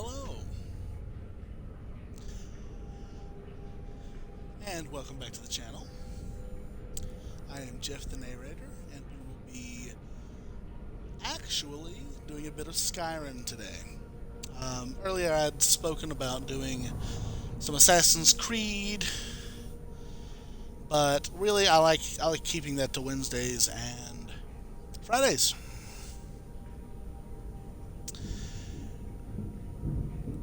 Hello, and welcome back to the channel. I am Jeff the narrator, and we will be actually doing a bit of Skyrim today. Earlier I had spoken about doing some Assassin's Creed, but really I like keeping that to Wednesdays and Fridays.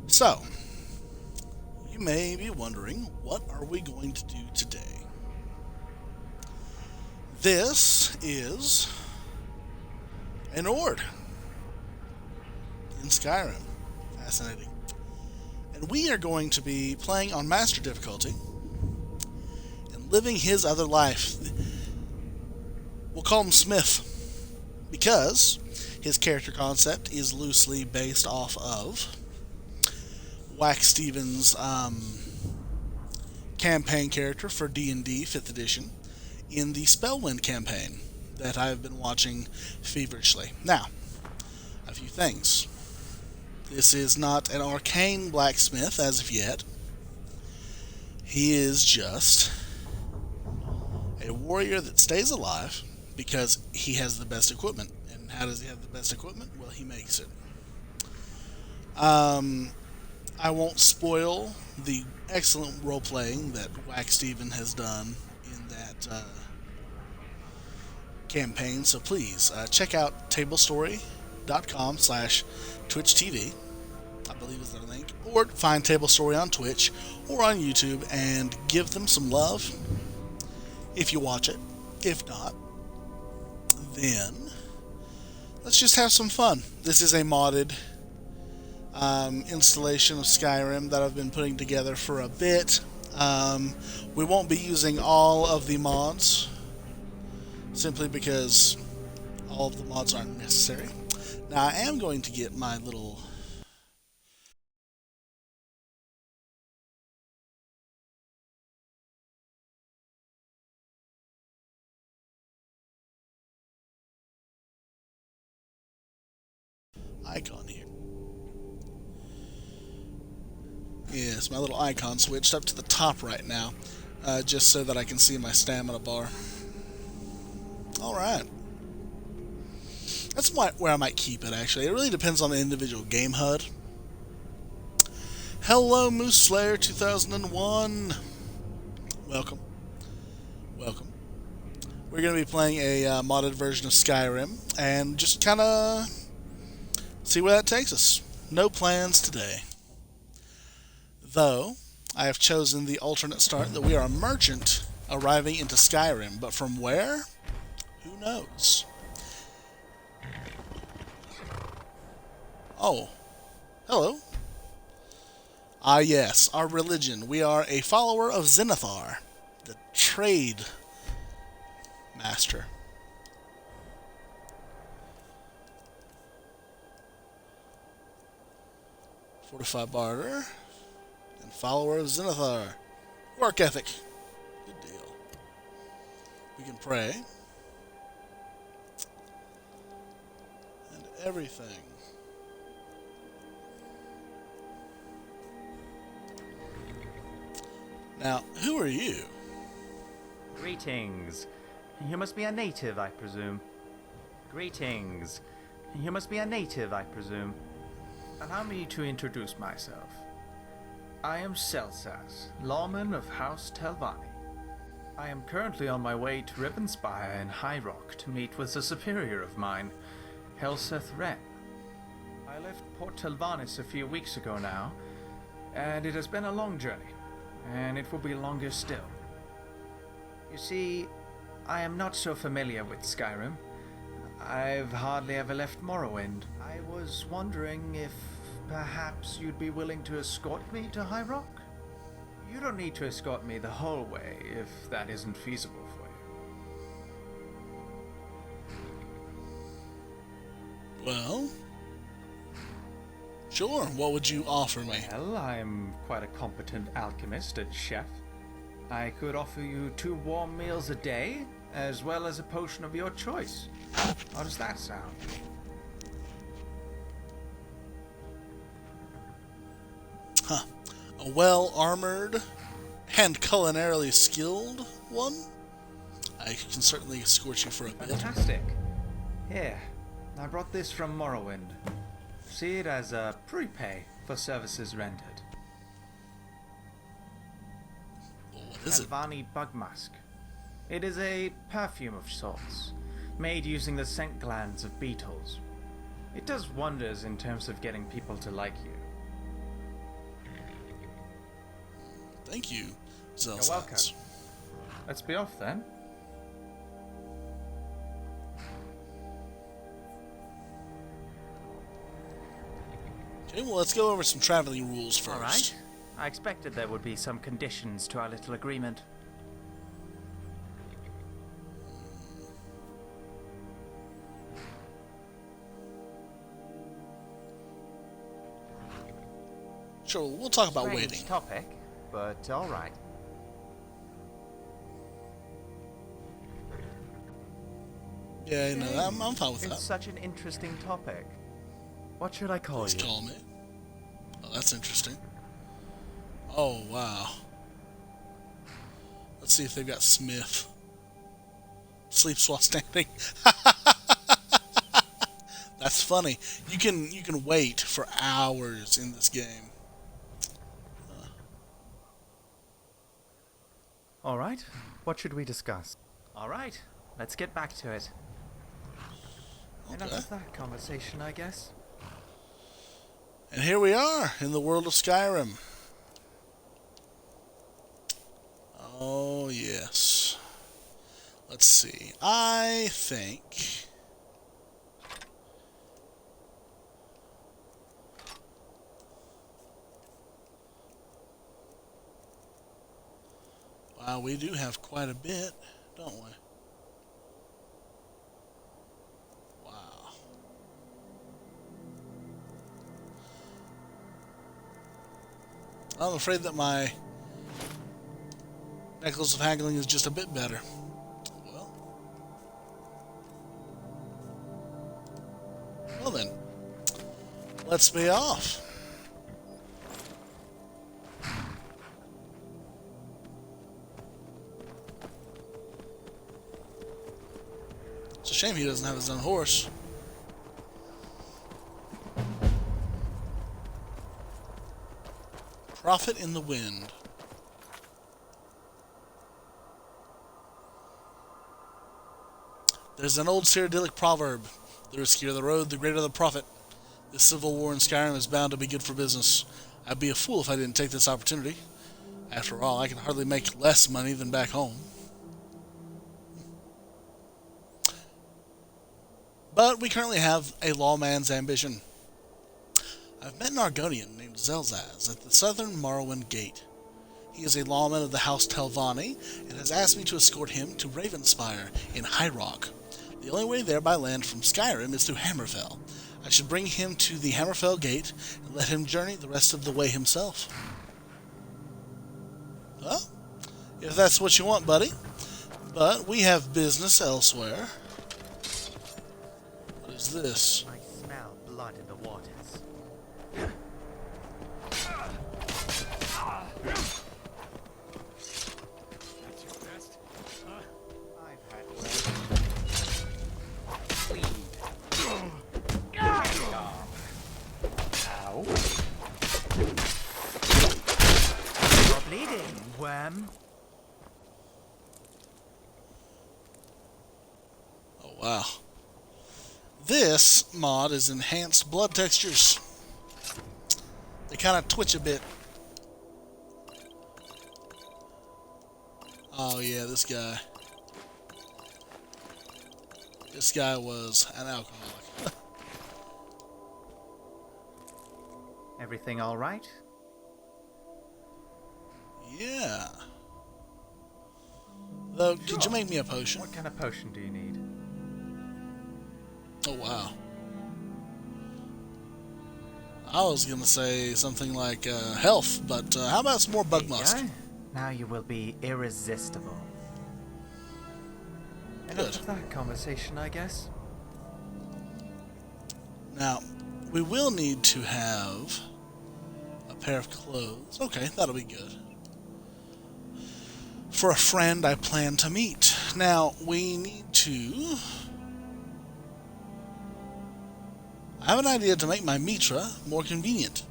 So, you may be wondering, what are we going to do today? This is an Ord in Skyrim. Fascinating. And we are going to be playing on Master difficulty and living his other life. We'll call him Smith because his character concept is loosely based off of Wax Stevens' campaign character for D&D 5th edition in the Spellwind campaign that I've been watching feverishly. Now, a few things. This is not an arcane blacksmith as of yet. He is just a warrior that stays alive because he has the best equipment. And how does he have the best equipment? Well, he makes it. I won't spoil the excellent role-playing that Wax Steven has done in that campaign, so please check out tablestory.com/TwitchTV, I believe is their link, or find TableStory on Twitch or on YouTube and give them some love if you watch it. If not, then let's just have some fun. This is a modded installation of Skyrim that I've been putting together for a bit. We won't be using all of the mods simply because all of the mods aren't necessary. Now I am going to get my little icon here. Yes, my little icon switched up to the top right now, just so that I can see my stamina bar. Alright. That's where I might keep it, actually. It really depends on the individual game HUD. Hello, Moose Slayer 2001. Welcome. Welcome. We're going to be playing a modded version of Skyrim, and just kind of see where that takes us. No plans today. Though, I have chosen the alternate start that we are a merchant arriving into Skyrim, but from where? Who knows? Oh. Hello. Ah yes, our religion. We are a follower of Zenithar, the trade master. Fortified barter. And follower of Zenithar. Work ethic. Good deal. We can pray. And everything. Now, who are you? Greetings. You must be a native, I presume. Greetings. You must be a native, I presume. Allow me to introduce myself. I am Celsas, lawman of House Telvanni. I am currently on my way to Ribbonspire in High Rock to meet with a superior of mine, Helseth Wren. I left Port Telvannis a few weeks ago now, and it has been a long journey, and it will be longer still. You see, I am not so familiar with Skyrim. I've hardly ever left Morrowind. I was wondering if perhaps you'd be willing to escort me to High Rock? You don't need to escort me the whole way if that isn't feasible for you. Well, sure. What would you offer me? Well, I'm quite a competent alchemist and chef. I could offer you 2 warm meals a day, as well as a potion of your choice. How does that sound? a well-armored and culinarily skilled one. I can certainly escort you for a bit. Fantastic. Here, I brought this from Morrowind. See it as a prepay for services rendered. Well, what is it? Alvani Bug Mask. It is a perfume of sorts, made using the scent glands of beetles. It does wonders in terms of getting people to like you. Thank you, You're welcome. Zelzaz. Let's be off then. Okay, well, let's go over some traveling rules first. All right. I expected there would be some conditions to our little agreement. Sure, we'll talk about Strange waiting. topic, but all right. Yeah, no, I'm fine with It's that. such an interesting topic. What should I call Please you? call me. Oh, that's interesting. Oh, wow. Let's see if they've got Smith. Sleeps while standing. That's funny. You can wait for hours in this game. All right. What should we discuss? All right. Let's get back to it. Enough Okay. of that conversation, I guess. And here we are in the world of Skyrim. Oh, yes. Let's see. I think... Wow, we do have quite a bit, don't we? Wow. I'm afraid that my Necklace of Haggling is just a bit better. Well then, let's be off. It's a shame he doesn't have his own horse. Prophet in the Wind. There's an old Cyrodiilic proverb: the riskier the road, the greater the profit. This civil war in Skyrim is bound to be good for business. I'd be a fool if I didn't take this opportunity. After all, I can hardly make less money than back home. But we currently have a lawman's ambition. I've met an Argonian named Zelzaz at the southern Morrowind Gate. He is a lawman of the House Telvanni and has asked me to escort him to Ravenspire in High Rock. The only way there by land from Skyrim is through Hammerfell. I should bring him to the Hammerfell Gate and let him journey the rest of the way himself. Well, if that's what you want, buddy. But we have business elsewhere. What is this? I smell blood in the waters. That's your best, huh? I've had bleed. Ow. You're bleeding, worm. Oh, wow. This mod is enhanced blood textures. They kind of twitch a bit. Oh yeah, this guy. This guy was an alcoholic. Everything all right? Yeah. Though, could you make me a potion? What kind of potion do you need? Oh wow. I was gonna say something like health, but how about some more bug musk? Yeah? Now you will be irresistible. Good. Enough of that conversation, I guess. Now, we will need to have a pair of clothes. Okay, that'll be good. For a friend I plan to meet. Now, we need to... I have an idea to make my mitra more convenient.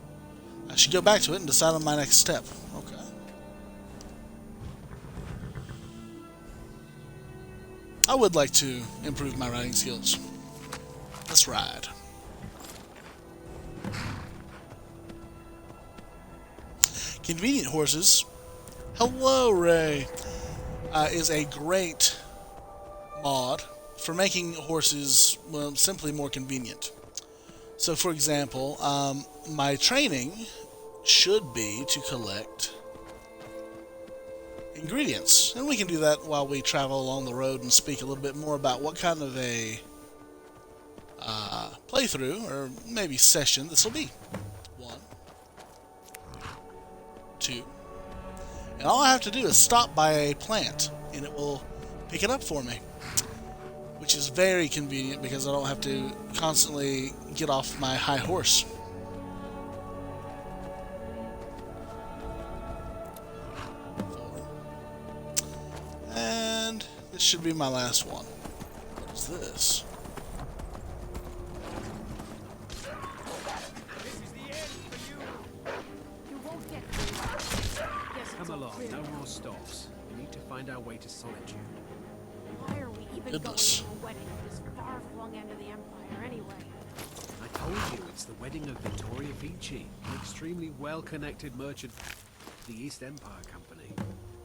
I should go back to it and decide on my next step. Okay. I would like to improve my riding skills. Let's ride. Convenient horses. Hello, Ray. Is a great mod for making horses, well, simply more convenient. So, for example, my training should be to collect ingredients. And we can do that while we travel along the road and speak a little bit more about what kind of a playthrough, or maybe session, this will be. 1, 2. And all I have to do is stop by a plant, and it will pick it up for me. Which is very convenient because I don't have to constantly get off my high horse. And this should be my last one. What is this? Come along, no more stops. We need to find our way to Solitude. Why are we even Goodness. going to a wedding at this far-flung end of the Empire anyway? I told you, it's the wedding of Vittoria Vici, an extremely well-connected merchant of the East Empire Company.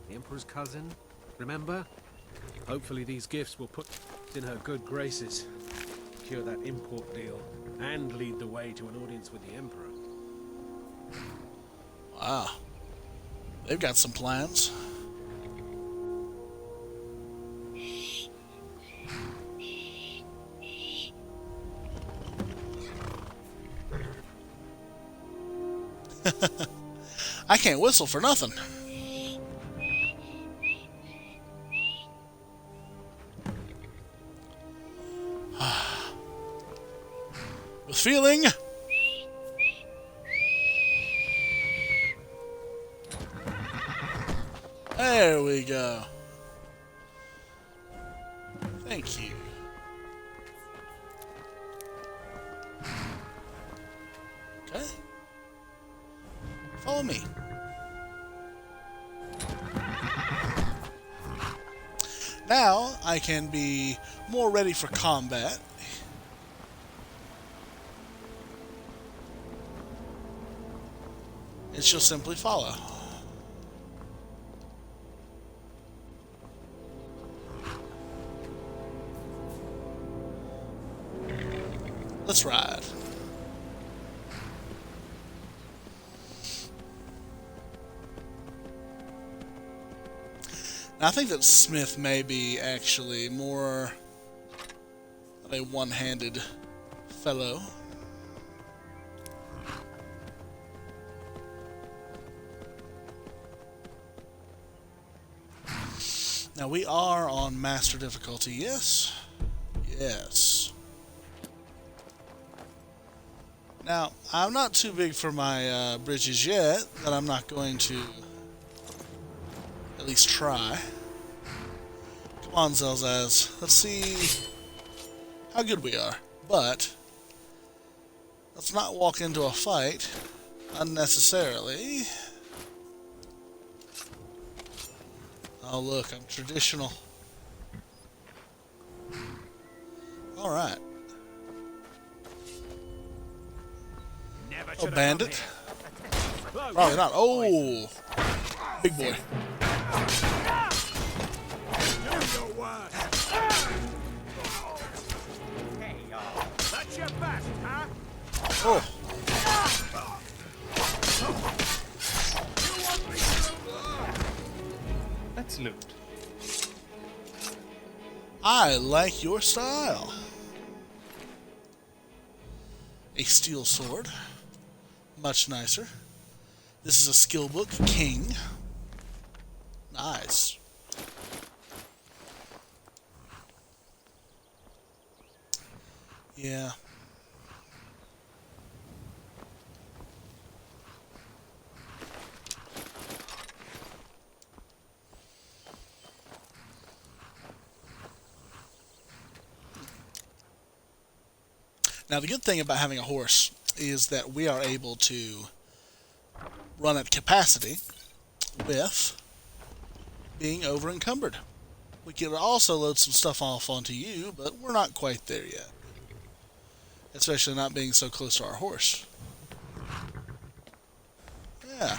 The Emperor's cousin, remember? Hopefully these gifts will put in her good graces, secure that import deal, and lead the way to an audience with the Emperor. Wow. They've got some plans. I can't whistle for nothing. With feeling. There we go. Thank you. Okay. Follow me. Now I can be more ready for combat. And she'll simply follow. Let's ride. Now, I think that Smith may be actually more of a one-handed fellow. Now, we are on master difficulty, yes? Yes. Now, I'm not too big for my bridges yet, but I'm not going to at least try. Come on, Zelzaz. Let's see how good we are. But let's not walk into a fight unnecessarily. Oh, look, I'm traditional. Alright. Oh, bandit? Probably not. Oh! Big boy. That's your best, huh? Oh! Let's loot. I like your style. A steel sword. Much nicer. This is a skill book. King. Nice. Yeah. Now, the good thing about having a horse is that we are able to run at capacity with being over encumbered. We could also load some stuff off onto you, but we're not quite there yet. Especially not being so close to our horse. Yeah.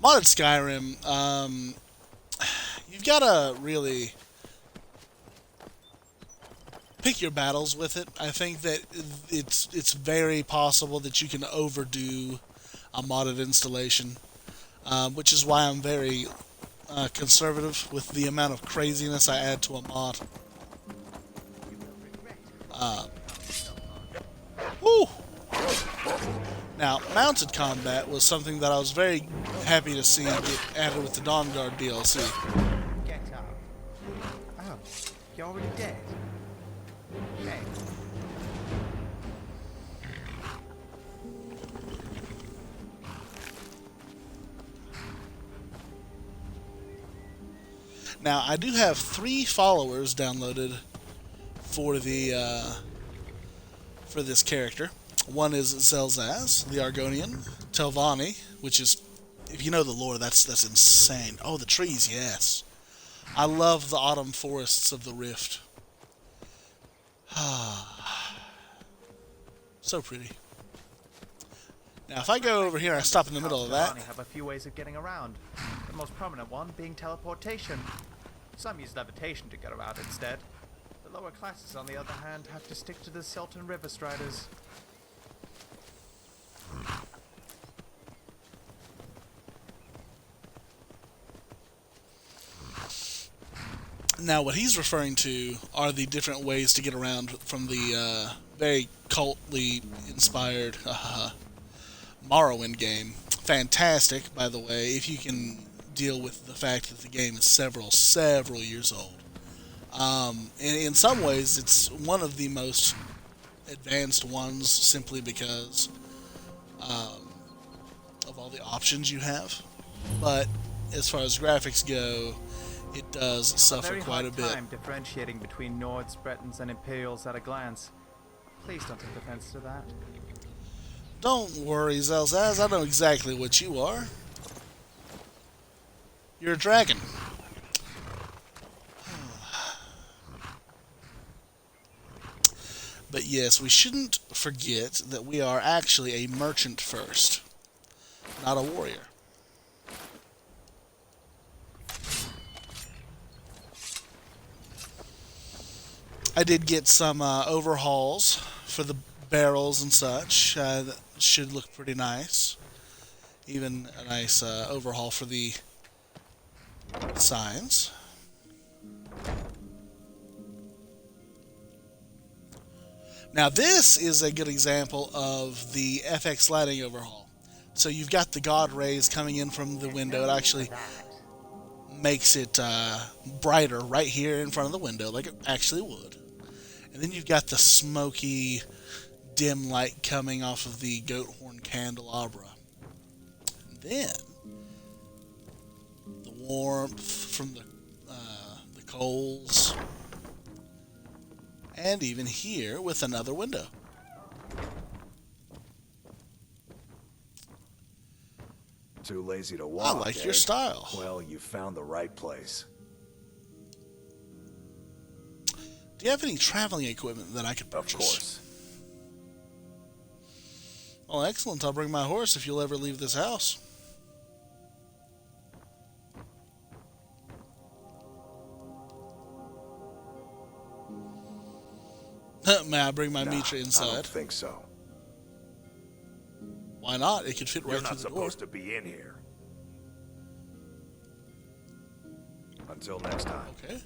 Modded Skyrim, you've got to really pick your battles with it. I think that it's very possible that you can overdo a modded installation, which is why I'm very conservative with the amount of craziness I add to a mod. Woo! Now, mounted combat was something that I was very happy to see get added with the Dawn Guard DLC. Get up. Oh, you're already dead. Okay. Now, I do have 3 followers downloaded for the for this character. One is Zelzaz, the Argonian, Telvanni, which is, if you know the lore, that's insane. Oh, the trees, yes. I love the autumn forests of the Rift. So pretty. Now, if I go over here and I stop in the middle of that, have a few ways of getting around. The most prominent one being teleportation. Some use levitation to get around instead. The lower classes, on the other hand, have to stick to the Silton River Striders. now what he's referring to are the different ways to get around from the very cultly inspired Morrowind game. Fantastic, by the way, if you can deal with the fact that the game is several years old. And in some ways, it's one of the most advanced ones simply because of all the options you have. But as far as graphics go, it does suffer quite a bit. Time differentiating between Nords, Bretons, and Imperials at a glance. Please don't take offense to that. Don't worry, Zelzaz, I know exactly what you are. You're a dragon. But yes, we shouldn't forget that we are actually a merchant first, not a warrior. I did get some overhauls for the barrels and such. That should look pretty nice. Even a nice overhaul for the signs. Now this is a good example of the FX lighting overhaul. So you've got the god rays coming in from the window. It actually makes it brighter right here in front of the window, like it actually would. And then you've got the smoky, dim light coming off of the goat horn candelabra. And then the warmth from the coals. And even here with another window. Too lazy to walk. I like your style. Well, you found the right place. Do you have any traveling equipment that I could purchase? Of course. Well, excellent. I'll bring my horse if you'll ever leave this house. May I bring my Mitra I inside? don't think so. Why not? It could fit right You're through not the door. supposed to be in here. Until next time. Okay.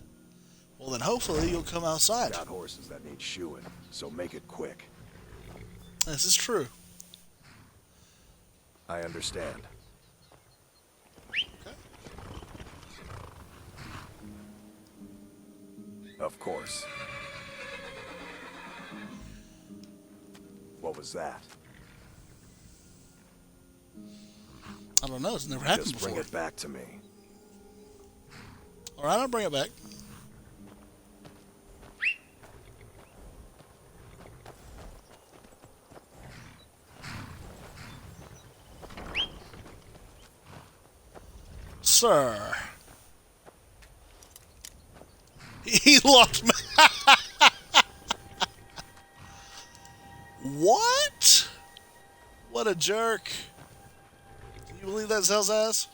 Well, then hopefully you'll come outside. Got horses that need shoeing, so make it quick. This is true. I understand. Okay. Of course. What was that? I don't know. It's never happened Just bring before. it back to me. All right, I'll bring it back. Sir. He locked me. What? What a jerk. Can you believe that, Zell's ass?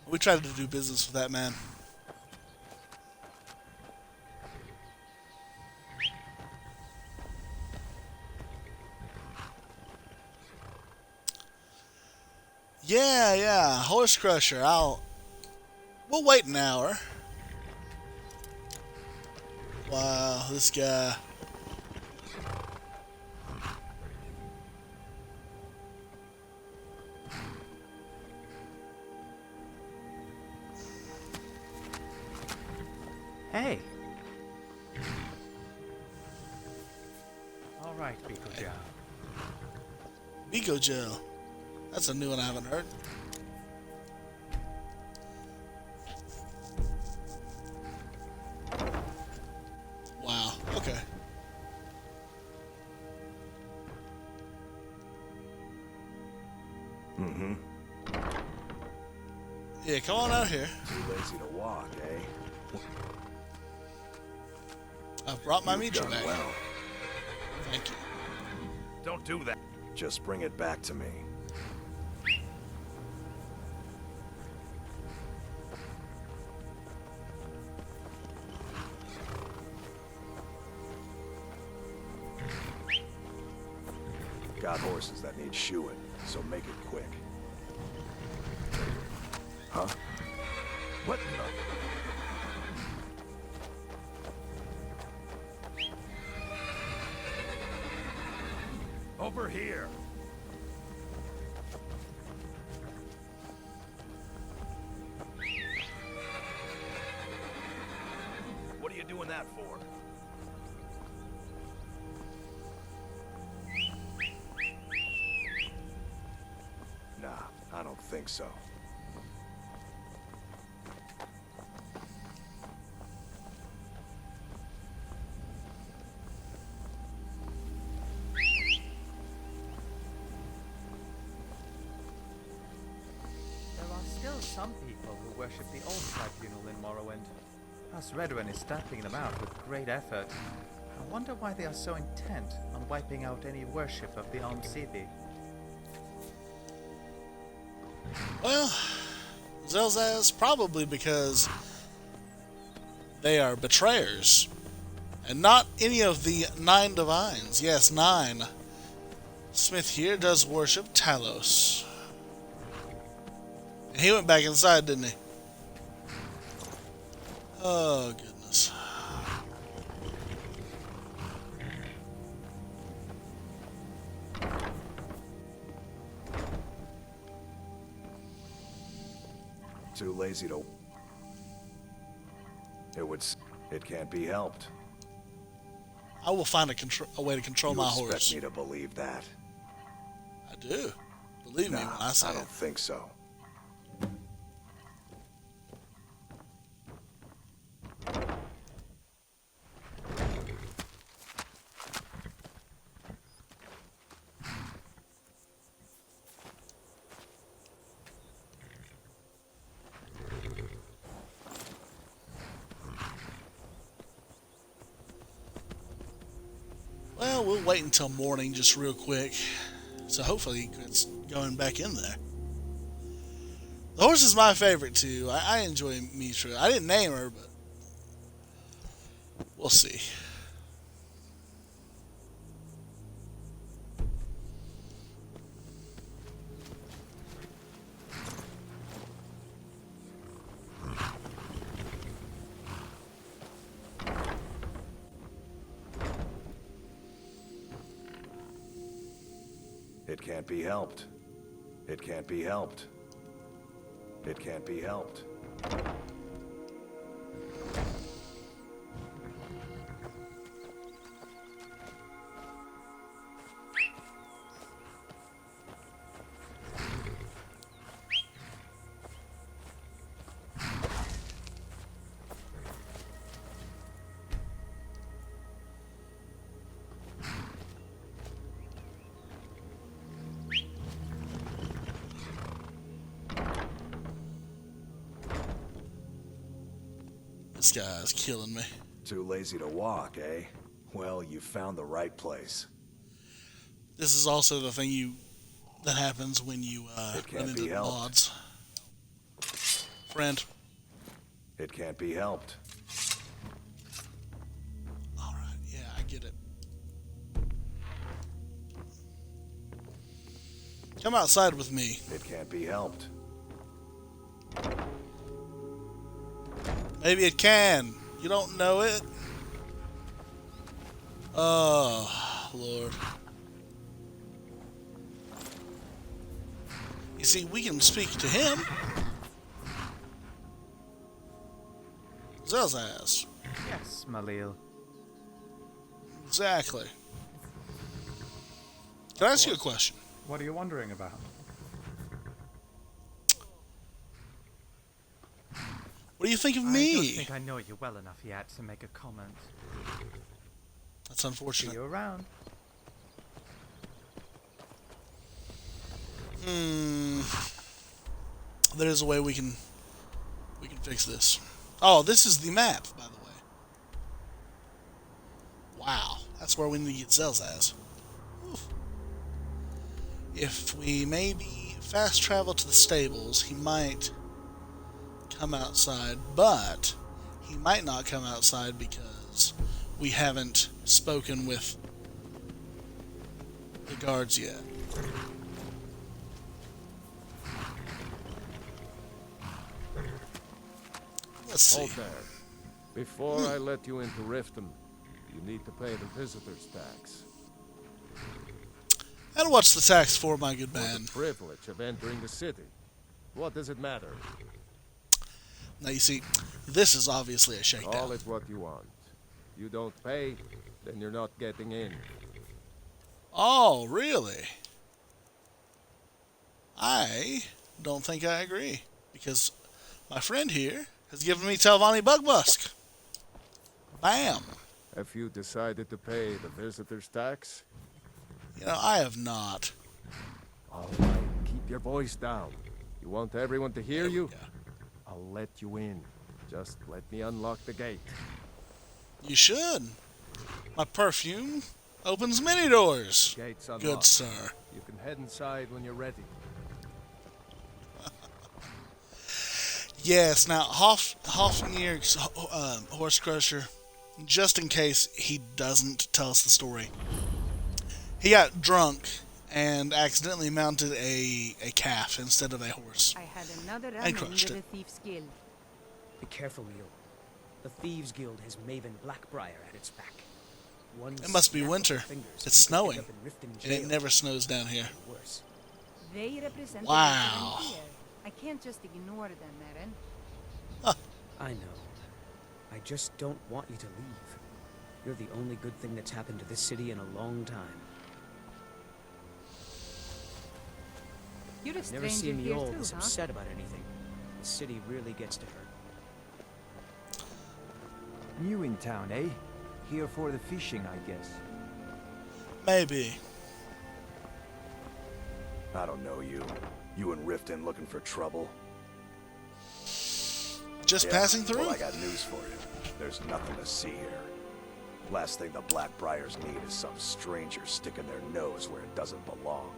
We tried to do business with that man. Yeah, Horse Crusher. We'll wait an hour. Wow, this guy. Hey. All right, Biko Joe. Biko Gel. That's a new one I haven't heard. Wow, okay. Mm-hmm. Yeah, come on out here. Too lazy to walk, eh? I've brought my You've meter done back. well. Thank you. Don't do that. Just bring it back to me. Got horses that need shoeing, so make it quick. Huh? What in the... Over here. What are you doing that for? Nah, I don't think so. There are still some people who worship the old tribunal in Morrowind. House Redwin is stamping them out with great effort. I wonder why they are so intent on wiping out any worship of the Almsidi. Well, Zelzaz, probably because they are betrayers. And not any of the 9 divines. Yes, 9. Smith here does worship Talos. And he went back inside, didn't he? Oh, goodness. Too lazy to... It can't be helped. I will find a way to control You my expect horse. me to believe that? I do. Believe me when I say I it. don't think so. Well, we'll wait until morning just real quick. So hopefully he gets going back in there. The horse is my favorite too. I enjoy Mitra. I didn't name her, but we'll see. It can't be helped. It can't be helped. It can't be helped. This guy's killing me. Too lazy to walk, eh? Well, you found the right place. This is also the thing that happens when you It can't run into be helped. mods. Friend. It can't be helped. Alright, yeah, I get it. Come outside with me. It can't be helped. Maybe it can. You don't know it? Oh, Lord. You see, we can speak to him. Zelzaz. Yes, Malil. Exactly. Can I ask you a question? What are you wondering about? What do you think of I don't me? think I know you well enough yet to make a comment. That's See unfortunate. you around. There's a way we can fix this. Oh, this is the map, by the way. Wow, that's where we need to get Zelzaz. Oof. If we maybe fast travel to the stables, he might come outside, but he might not come outside because we haven't spoken with the guards yet. Let's see. Hold there. Before I let you into Riften, you need to pay the visitor's tax. And what's the tax for, my good For man? the privilege of entering the city. What does it matter? Now you see, this is obviously a Call shakedown. it what you want. You don't pay, then you're not getting in. Oh, really? I don't think I agree. Because my friend here has given me Telvanni Bugbusk. Bam. Have you decided to pay the visitor's tax? You know, I have not. All right, keep your voice down. You want everyone to hear There we you? go. I'll let you in. Just let me unlock the gate. You should. My perfume opens many doors. Gate's unlocked. Good sir. You can head inside when you're ready. Yes, now Hoffnir's Horse Crusher, just in case he doesn't tell us the story, he got drunk and accidentally mounted a calf instead of a horse. I had another And run-in crushed with it. the Thieves Guild. Be careful, Leo. The Thieves Guild has Maven Blackbriar at its back. One It must be snap of winter. the fingers and It's you could end snowing, up in Riften and it jail. never snows down here. Worse. They represent Wow. the here. I can't just ignore them, Eren. I know. I just don't want you to leave. You're the only good thing that's happened to this city in a long time. You're a Never stranger seen me here all too, this huh? upset about anything. The city really gets to her. New in town, eh? Here for the fishing, I guess. Maybe. I don't know you. You in Riften looking for trouble? Just Yeah, passing through? Well, I got news for you. There's nothing to see here. Last thing the Blackbriars need is some stranger sticking their nose where it doesn't belong.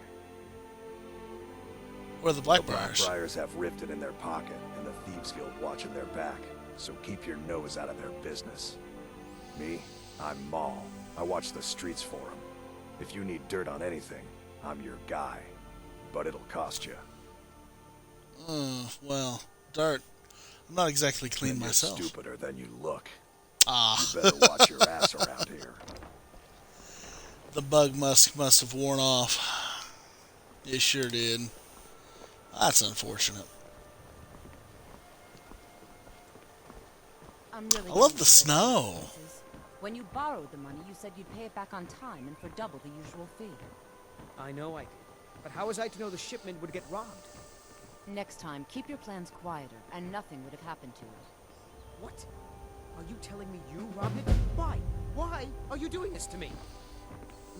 Or the The Blackbriars. Blackbriars have Riften in their pocket, and the Thieves Guild watching their back. So keep your nose out of their business. Me, I'm Maul. I watch the streets for them. If you need dirt on anything, I'm your guy. But it'll cost you. Well, dirt. I'm not exactly clean And you're myself. stupider than you look. Ah, You better watch your ass around here. the bug must have worn off. It sure did. That's unfortunate. I'm really I love getting the tired of snow. these places. When you borrowed the money, you said you'd pay it back on time and for double the usual fee. I know I did. But how was I to know the shipment would get robbed? Next time, keep your plans quieter, and nothing would have happened to it. What? Are you telling me you robbed it? Why? Why are you doing this to me?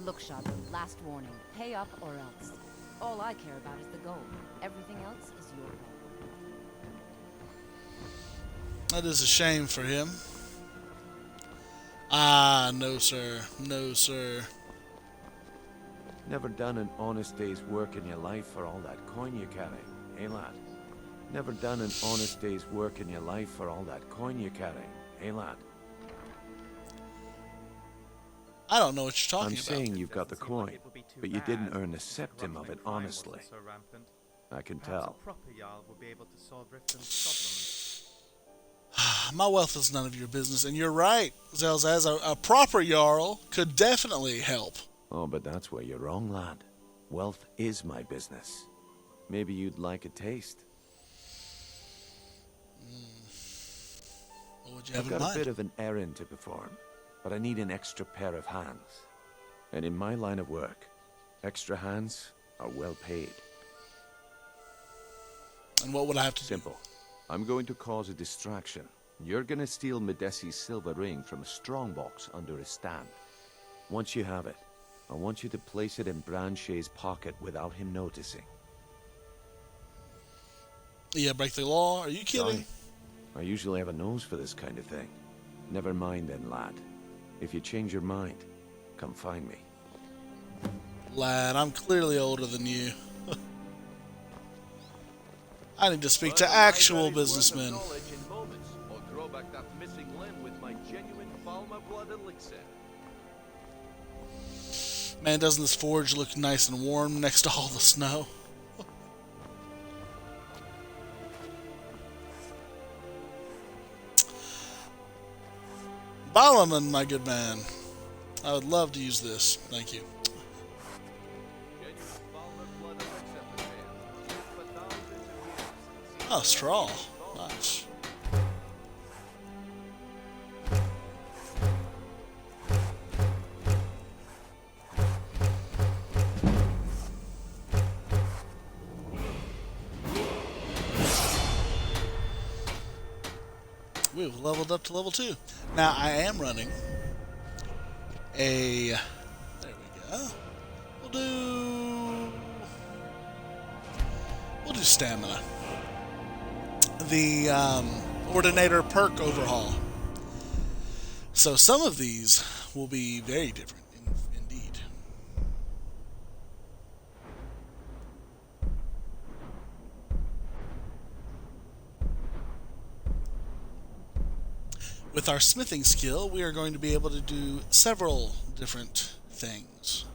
Look, Shadow, last warning. Pay up or else. All I care about is the gold. Everything else is your problem. That is a shame for him. Ah, no sir. No sir. Never done an honest day's work in your life for all that coin you carry, eh, lad? Never done an honest day's work in your life for all that coin you carry, eh, lad? I don't know what you're talking I'm about. saying you've got the coin, but you didn't earn a septim of it honestly. I can tell. My wealth is none of your business, and you're right, Zelzaz. A proper Jarl could definitely help. Oh, but that's where you're wrong, lad. Wealth is my business. Maybe you'd like a taste. What would you have I've in got mind? a bit of an errand to perform, but I need an extra pair of hands. And in my line of work, extra hands are well paid. And what would I have to do? Simple. I'm going to cause a distraction. You're gonna steal Medesi's silver ring from a strongbox under his stand. Once you have it, I want you to place it in Branche's pocket without him noticing. Yeah, break the law? Are you kidding? Sorry. I usually have a nose for this kind of thing. Never mind then, lad. If you change your mind, come find me. Lad, I'm clearly older than you. I need to speak to actual businessmen. Man, doesn't this forge look nice and warm next to all the snow? Balaman, my good man. I would love to use this. Thank you. Oh, straw. Nice. We've leveled up to level 2. Now, I am running a... There we go. We'll do stamina. The Ordinator perk overhaul. So some of these will be very different, indeed. With our smithing skill, we are going to be able to do several different things.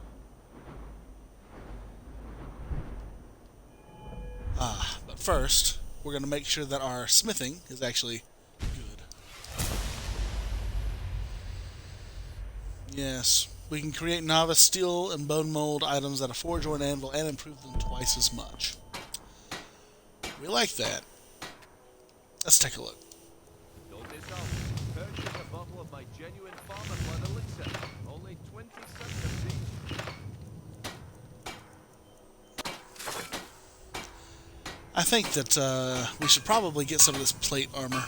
But first, we're going to make sure that our smithing is actually good. Yes, we can create novice steel and bone mold items at a forge or an anvil and improve them twice as much. We like that. Let's take a look. Purchase a bottle of my genuine farmer blood elixir. Only 20 cents each. I think that we should probably get some of this plate armor.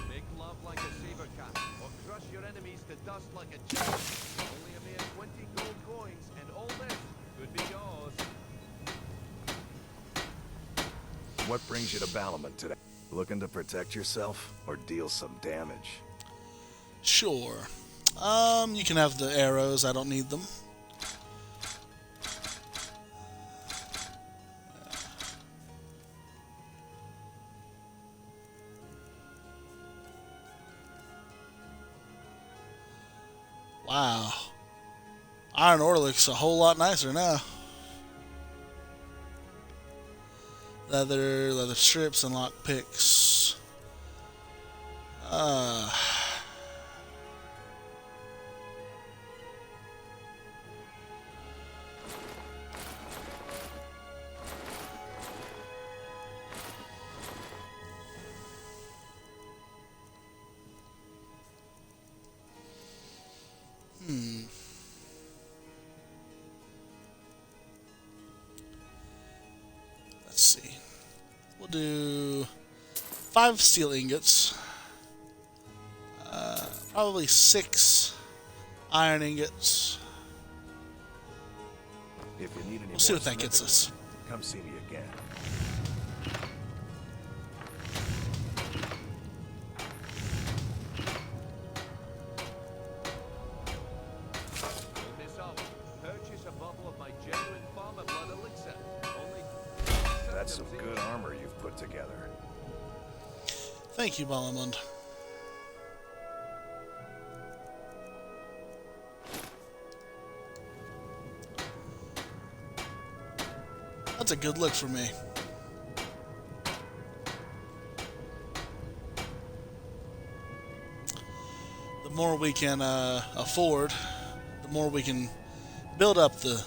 Make love like a saber cat, or crush your enemies to dust like a jet. Only a mere 20 gold coins, and all this could be yours. What brings you to Balaman today? Looking to protect yourself or deal some damage? Sure. You can have the arrows. I don't need them. Wow. Iron ore looks a whole lot nicer now. Leather strips, and lock picks. Let's see. We'll do 5 steel ingots. Probably 6 iron ingots. If you need any We'll see more what that gets smithing us. work, come see me again. some good armor you've put together. Thank you, Balamund. That's a good look for me. The more we can afford, the more we can build up the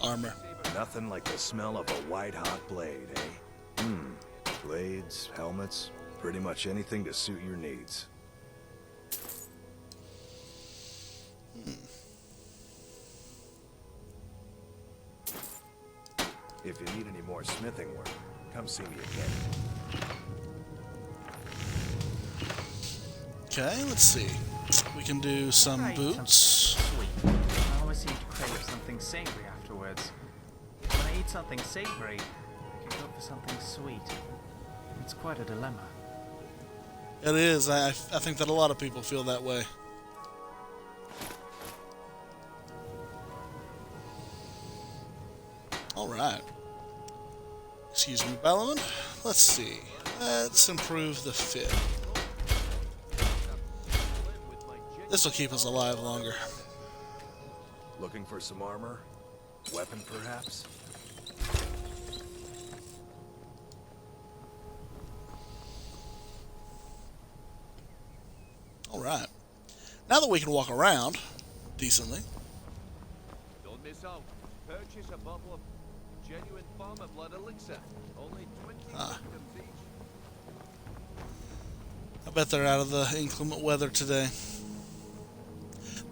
armor. Nothing like the smell of a white-hot blade, eh? Blades, helmets, pretty much anything to suit your needs. If you need any more smithing work, come see me again. Okay, let's see. We can do some Right, boots. Sweet. I always seem to crave something savory afterwards. When I eat something savory, I can go for something sweet. It's quite a dilemma. It is. I think that a lot of people feel that way. Alright. Excuse me, Balamund. Let's see. Let's improve the fit. This will keep us alive longer. Looking for some armor? Weapon, perhaps? Alright. Now that we can walk around decently. Don't miss out. Purchase a bottle of genuine farmer blood elixir. Only 20 seconds each. I bet they're out of the inclement weather today.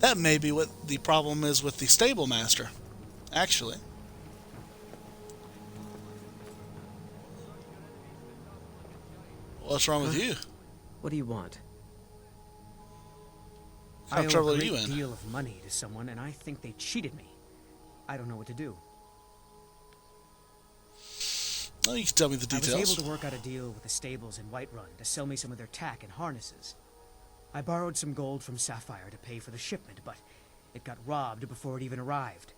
That may be what the problem is with the stable master, actually. What's wrong with you? What do you want? How much I owe trouble a are great you in? deal of money to someone, and I think they cheated me. I don't know what to do. Well, you can tell me the I was details. able to work out a deal with the stables in Whiterun to sell me some of their tack and harnesses. I borrowed some gold from Sapphire to pay for the shipment, but it got robbed before it even arrived.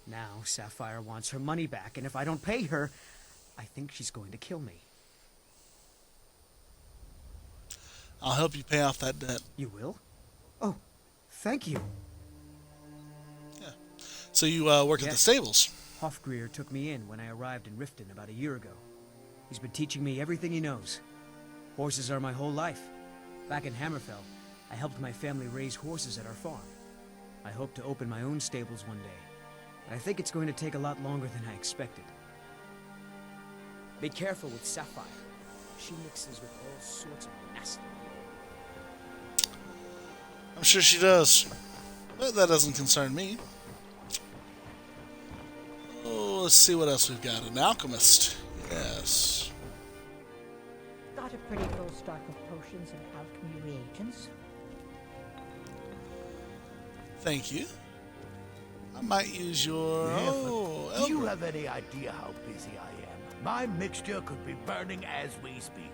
Now Sapphire wants her money back, and if I don't pay her, I think she's going to kill me. I'll help you pay off that debt. You will? Oh, thank you. So you work at the Yes. stables. Hofgreer took me in when I arrived in Riften about a year ago. He's been teaching me everything he knows. Horses are my whole life. Back in Hammerfell, I helped my family raise horses at our farm. I hope to open my own stables one day, but I think it's going to take a lot longer than I expected. Be careful with Sapphire. She mixes with all sorts of nasty people. I'm sure she does. But that doesn't concern me. Oh, let's see what else we've got. An alchemist. Yes. Got a pretty full stock of potions and alchemy reagents. Thank you. I might use your... Oh, Do you Elbert. have any idea how busy I am? My mixture could be burning as we speak.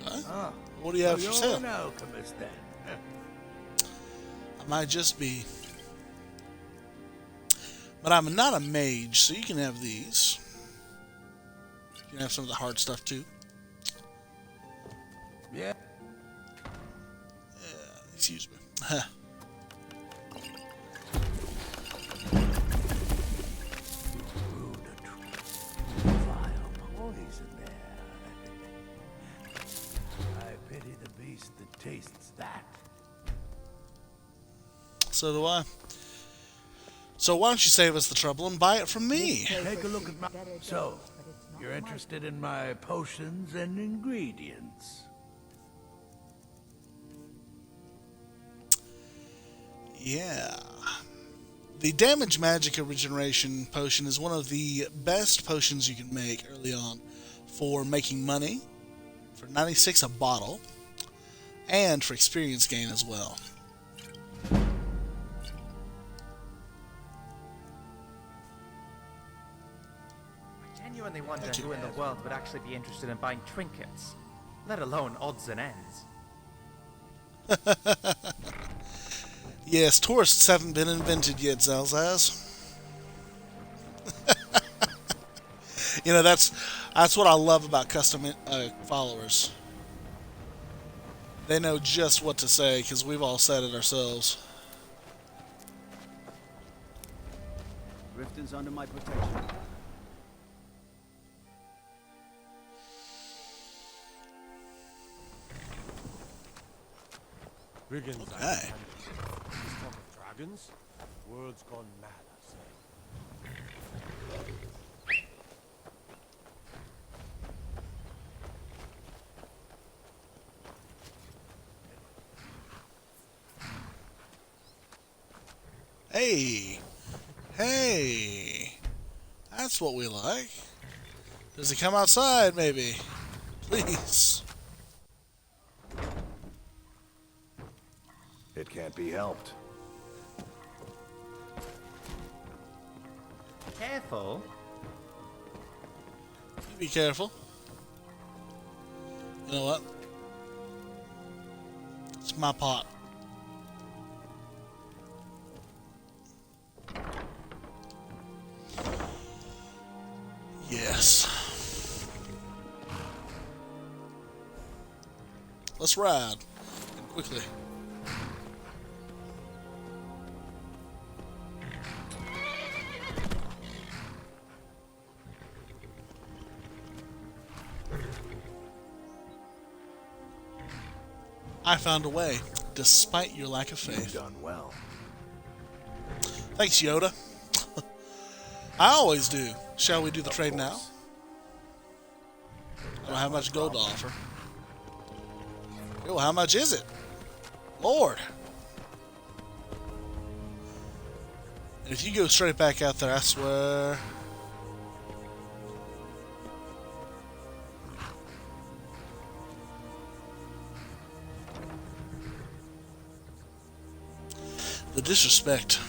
Okay. Ah, What do you have so for you're sale? an alchemist then. I might just be. But I'm not a mage, so you can have these. You can have some of the hard stuff too. Yeah. Excuse me. Vile poison there. I pity the beast that tastes that. So do I. So why don't you save us the trouble and buy it from me? Take a look at my... So, you're interested in my potions and ingredients? Yeah. The Damage Magic Regeneration Potion is one of the best potions you can make early on for making money, for 96 a bottle, and for experience gain as well. I genuinely wonder who in the world would actually be interested in buying trinkets, let alone odds and ends. Yes, tourists haven't been invented yet, Zalzaz. You know, that's what I love about custom followers. They know just what to say because we've all said it ourselves. Riften's under my protection. Riggins, Okay. This talk of dragons? World's gone mad, I say. Hey! Hey! That's what we like. Does he come outside, maybe? Please. It can't be helped. Careful. You be careful. You know what? It's my pot. Yes. Let's ride. And quickly. I found a way, despite your lack of faith. You've done well. Thanks, Yoda. I always do. Shall we do the trade now? I don't have much gold to offer. Yo, how much is it? Lord. And if you go straight back out there, I swear. The disrespect.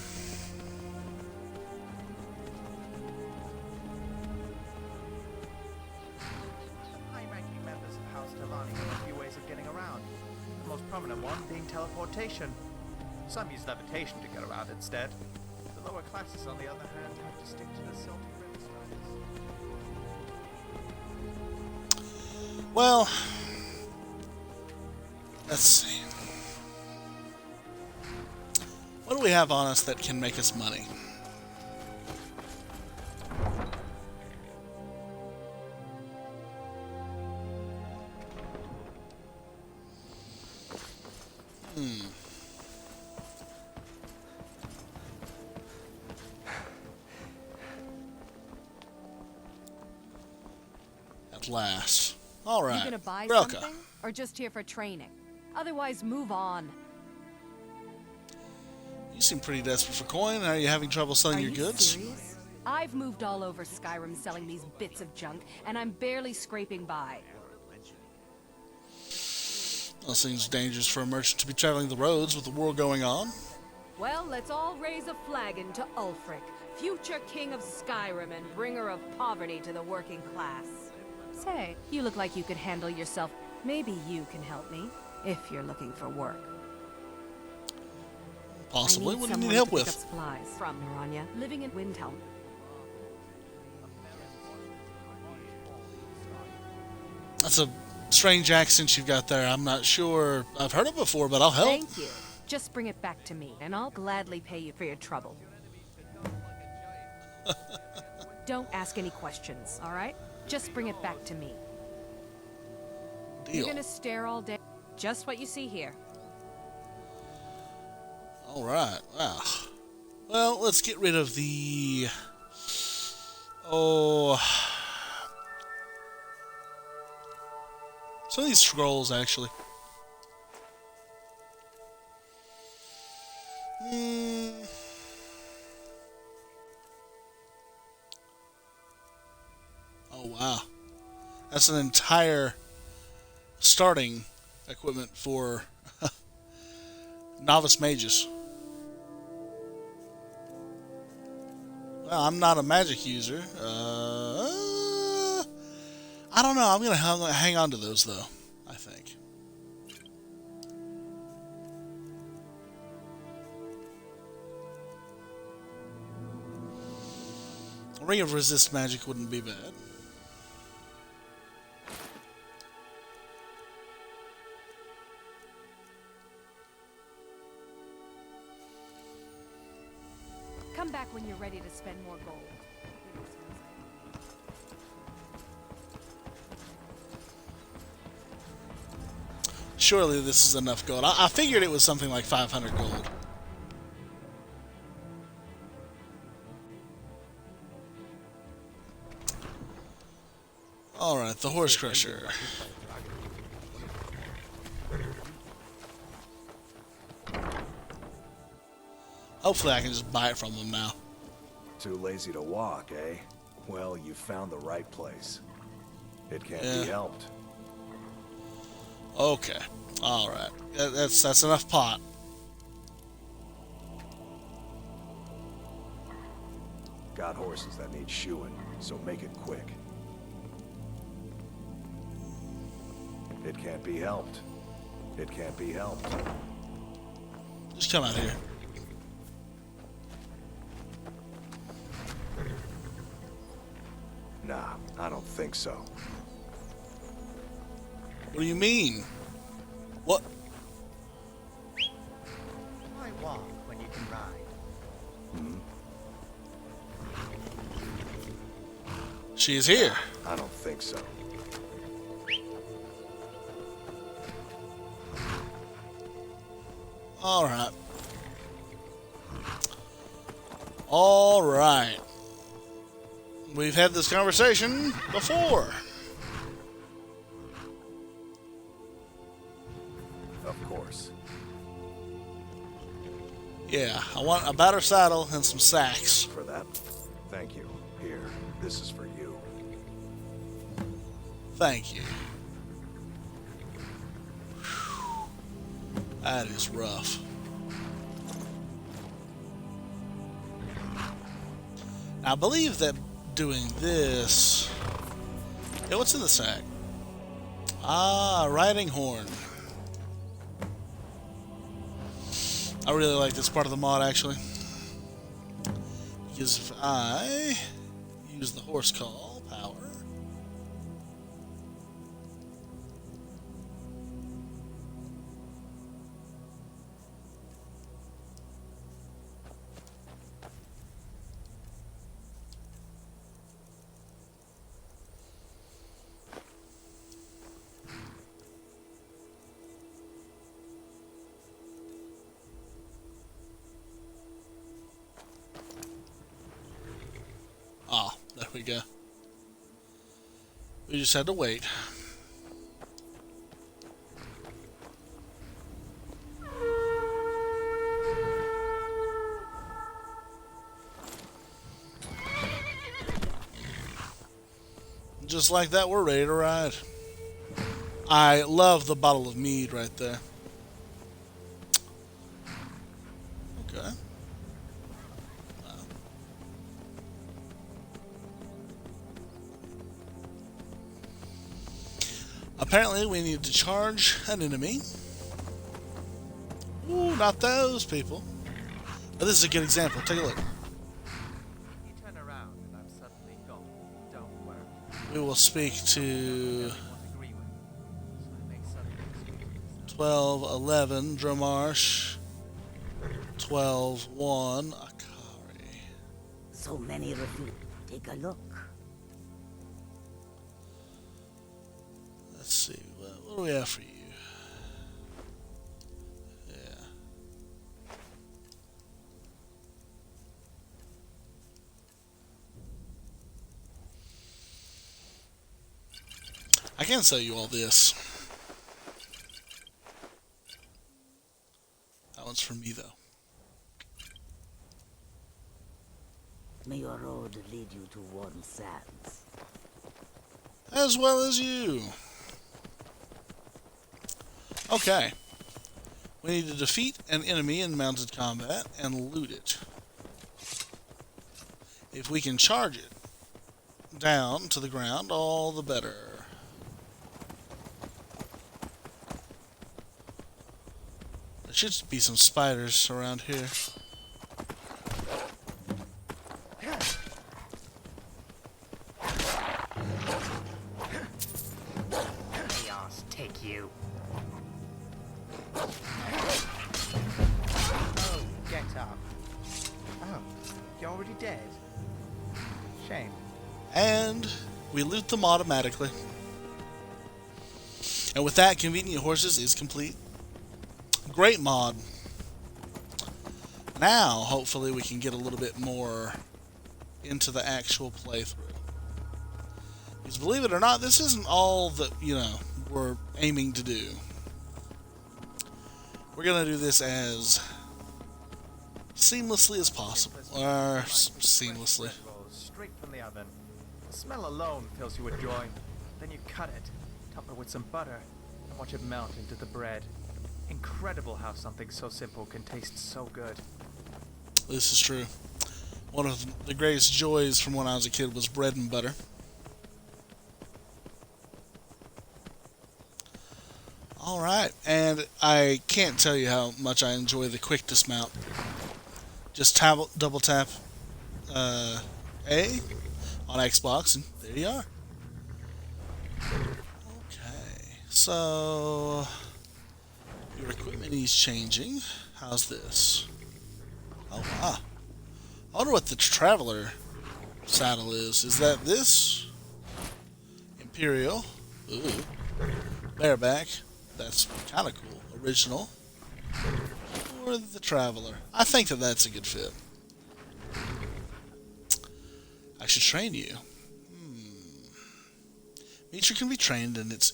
High-ranking members of House Talani have a few ways of getting around. The most prominent one being teleportation. Some use levitation to get around instead. The lower classes, on the other hand, have to stick to the silty river strides. Well, let's see. What do we have on us that can make us money? At last. All right. You gonna buy Relka. something, or just here for training? Otherwise, move on. You seem pretty desperate for coin. Are you having trouble selling Are your you goods? serious? I've moved all over Skyrim selling these bits of junk, and I'm barely scraping by. Well, it seems dangerous for a merchant to be traveling the roads with the war going on. Well, let's all raise a flagon to Ulfric, future king of Skyrim and bringer of poverty to the working class. Say, you look like you could handle yourself. Maybe you can help me, if you're looking for work. Possibly. I What do you someone need help to pick with? up supplies from Naranya, living in Windhelm. That's a strange accent you've got there. I'm not sure I've heard it before, but I'll help. Thank you. Just bring it back to me, and I'll gladly pay you for your trouble. Don't ask any questions, all right? Just bring it back to me. Deal. You're gonna stare all day. Just what you see here. All right. Wow. Well, let's get rid of the... Oh... Some of these scrolls, actually. Oh, wow. That's an entire starting equipment for novice mages. Well, I'm not a magic user. I don't know. I'm going to hang on to those, though, I think. A ring of resist magic wouldn't be bad. when you're ready to spend more gold. Surely this is enough gold. I figured it was something like 500 gold. Alright, the horse crusher. Hopefully I can just buy it from them now. Too lazy to walk, eh? Well, you found the right place. It can't be helped. Okay. Alright. That's enough pot. Got horses that need shoeing, so make it quick. It can't be helped. It can't be helped. Just come out here. Nah, I don't think so. What do you mean? What? Why walk when you can ride? She is here. I don't think so. Alright. Alright. We've had this conversation before. Of course. Yeah, I want a better saddle and some sacks. For that, thank you. Here, this is for you. Thank you. Whew. That is rough. I believe that doing this... Yeah, what's in the sack? Ah, riding horn. I really like this part of the mod, actually. Because if I use the horse call power... Ah, there we go. We just had to wait. Just like that, we're ready to ride. I love the bottle of mead right there. Okay. Apparently, we need to charge an enemy. Ooh, not those people. But this is a good example. Take a look. You turn around and I'm suddenly gone. Don't worry. We will speak to Won't agree with me, so I make sudden excuses. 12, 11, Dromarsh. 12, 1, Akari. So many of you. Take a look. Let's see. What do we have for you? Yeah. I can sell you all this. That one's for me, though. May your road lead you to warm sands. As well as you. Okay. We need to defeat an enemy in mounted combat and loot it. If we can charge it down to the ground, all the better. There should be some spiders around here. Chaos take you. Oh, get up. Oh, you already We loot them automatically. And with that, Convenient Horses is complete. Great mod. Now, hopefully, we can get a little bit more into the actual playthrough. Because believe it or not, this isn't all that, we're aiming to do. We're going to do this as seamlessly as possible. Or seamlessly. Straight from the oven. The smell alone fills you with joy. Then you cut it, top it with some butter, and watch it melt into the bread. Incredible how something so simple can taste so good. This is true. One of the greatest joys from when I was a kid was bread and butter. Alright, and I can't tell you how much I enjoy the quick dismount. Just double tap A on Xbox, and there you are. Okay, so your equipment is changing. How's this? Oh, wow. I wonder what the Traveler saddle is. Is that this? Imperial. Ooh. Bareback. That's kind of cool. Original. Or the Traveler. I think that that's a good fit. I should train you. Mitra can be trained and its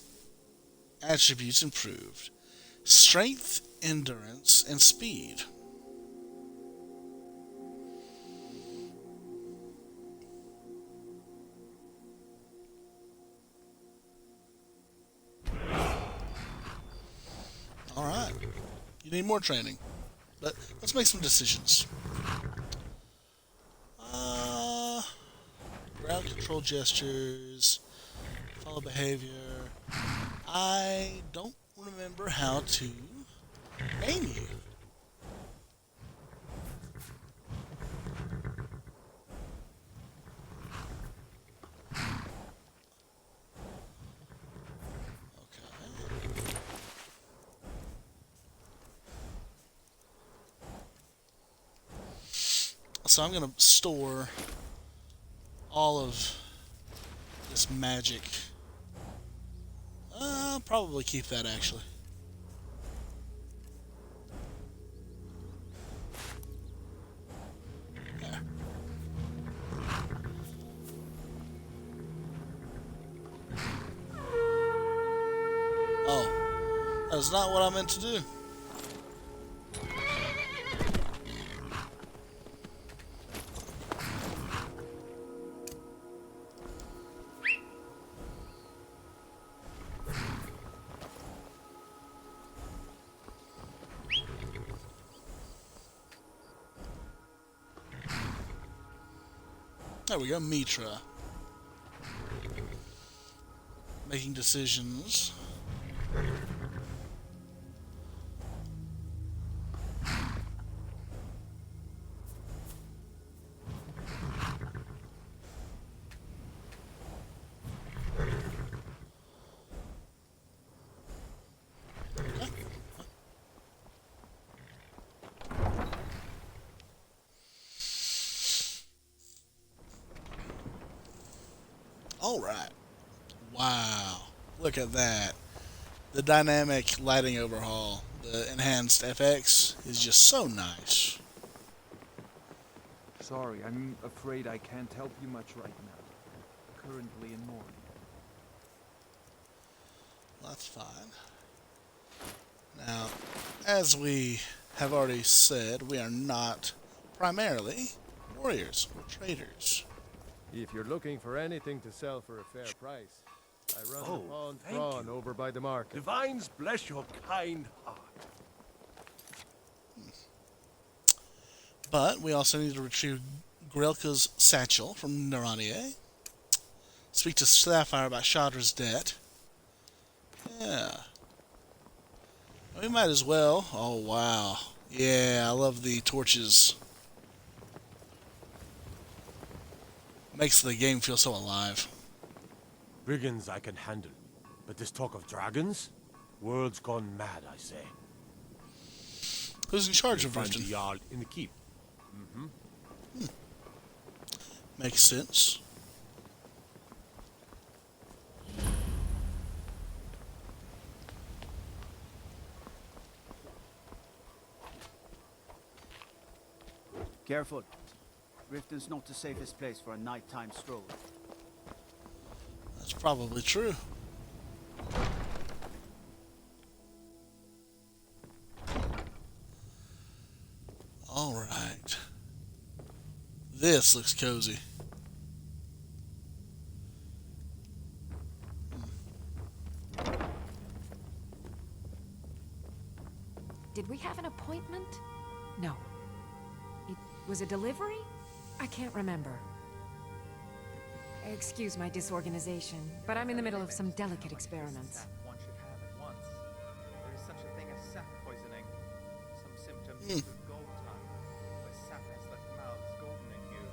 attributes improved. Strength, endurance, and speed. Alright. You need more training. But let's make some decisions. Ground control gestures. Follow behavior. I don't remember how to name you. So I'm going to store all of this magic. I'll probably keep that, actually. There. Oh, that's not what I meant to do. There we go, Mitra. Making decisions. Alright. Wow. Look at that. The dynamic lighting overhaul, the enhanced FX, is just so nice. Sorry, I'm afraid I can't help you much right now. Currently in mourning. That's fine. Now, as we have already said, we are not primarily warriors. We're traders. If you're looking for anything to sell for a fair price, I run the Pond thank Prawn you. over by the market. Divines bless your kind heart. But we also need to retrieve Grelka's satchel from Naranier. Speak to Sapphire about Shadra's debt. Yeah. We might as well. Oh, wow. Yeah, I love the torches. Makes the game feel so alive. Brigands I can handle, but this talk of dragons? World's gone mad, I say. Who's in charge of Find Riften? the Jarl in the keep. Makes sense. Careful. Riften's not the safest place for a nighttime stroll. That's probably true. All right. This looks cozy. Did we have an appointment? No. It was a delivery? I can't remember. Excuse my disorganization, but I'm in the middle of some delicate experiments. One should have at once. There is such a thing as sap poisoning. Some symptoms include gold tongue, where sap has left mouths golden in hue.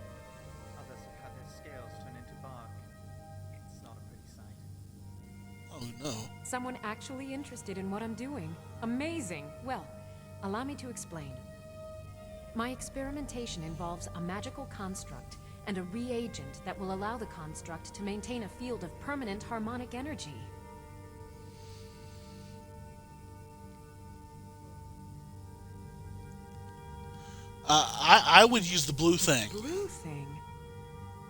Others have had their scales turn into bark. It's not a pretty sight. Oh no. Someone actually interested in what I'm doing. Amazing. Well, allow me to explain. My experimentation involves a magical construct and a reagent that will allow the construct to maintain a field of permanent harmonic energy. I would use the blue thing. Blue thing?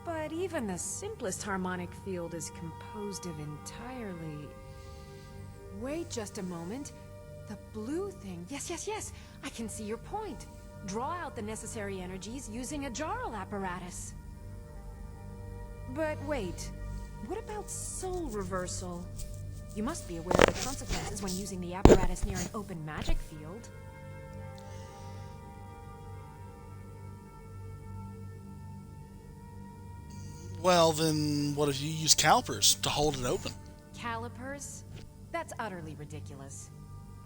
But even the simplest harmonic field is composed of entirely... Wait just a moment. The blue thing. Yes. I can see your point. Draw out the necessary energies using a jarl apparatus. But wait, what about soul reversal? You must be aware of the consequences when using the apparatus near an open magic field. Well, then what if you use calipers to hold it open? Calipers? That's utterly ridiculous.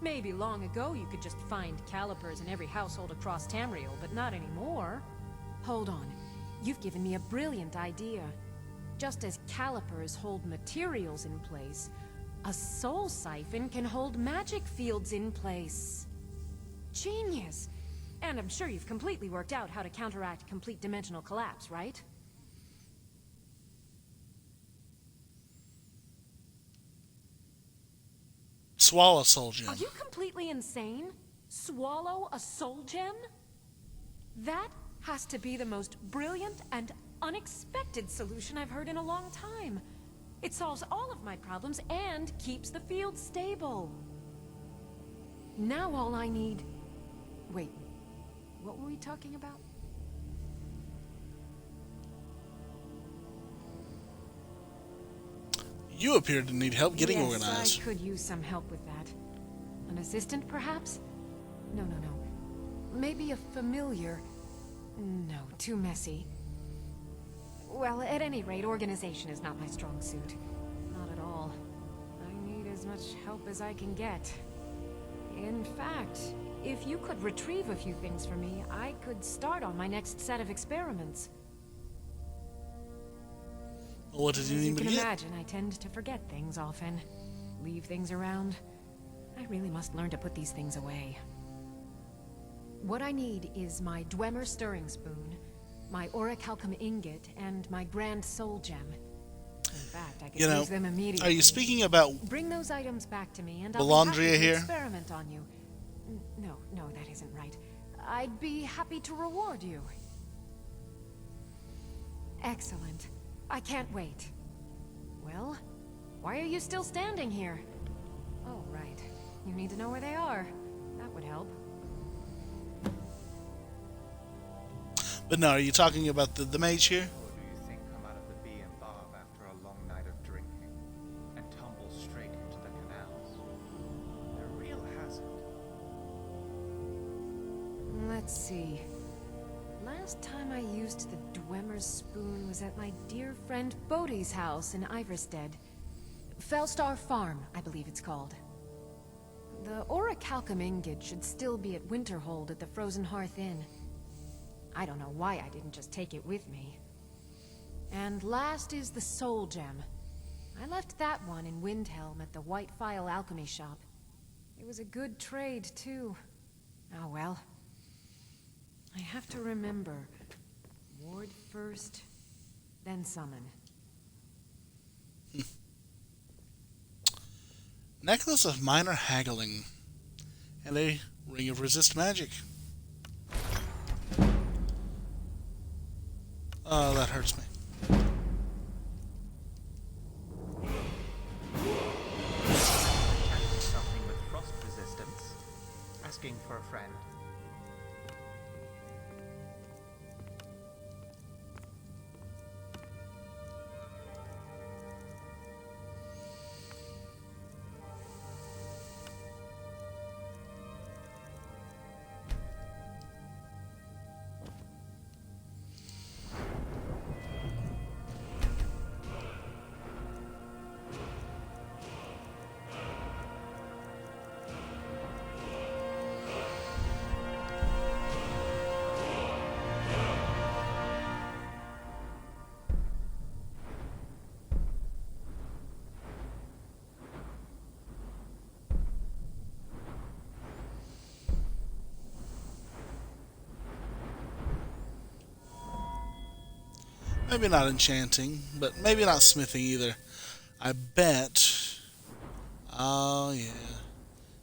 Maybe long ago you could just find calipers in every household across Tamriel, but not anymore. Hold on. You've given me a brilliant idea. Just as calipers hold materials in place, a soul siphon can hold magic fields in place. Genius! And I'm sure you've completely worked out how to counteract complete dimensional collapse, right? Swallow a soul gem. Are you completely insane? Swallow a soul gem? That has to be the most brilliant and unexpected solution I've heard in a long time. It solves all of my problems and keeps the field stable. Now all I need... Wait, what were we talking about? You appear to need help getting Yes, organized. I could use some help with that. An assistant, perhaps? No. Maybe a familiar. No, too messy. Well, at any rate, organization is not my strong suit. Not at all. I need as much help as I can get. In fact, if you could retrieve a few things for me, I could start on my next set of experiments. What did you need me to As you get? can imagine, I tend to forget things often. Leave things around. I really must learn to put these things away. What I need is my Dwemer stirring spoon, my orichalcum ingot, and my grand soul gem. In fact, I could use them immediately. Are you speaking about Bring those items back to me, and I'll Belandria be happy to here? experiment on you. No, that isn't right. I'd be happy to reward you. Excellent. I can't wait. Well, why are you still standing here? Oh, right. You need to know where they are. That would help. But no, are you talking about the mage here? Or do you think come out of the bee and barb after a long night of drinking and tumble straight into the canals? They're a real hazard. Let's see. Last time I used the Dwemer's spoon was at my dear friend Bodhi's house in Iverstead. Fellstar Farm, I believe it's called. The orichalcum ingot should still be at Winterhold at the Frozen Hearth Inn. I don't know why I didn't just take it with me. And last is the soul gem. I left that one in Windhelm at the White Phial Alchemy Shop. It was a good trade, too. Oh well. I have to remember. Ward first, then summon. Necklace of minor haggling. And a ring of resist magic. Oh, that hurts me. Something with frost resistance. Asking for a friend. Maybe not enchanting, but maybe not smithing either. I bet. Oh, yeah.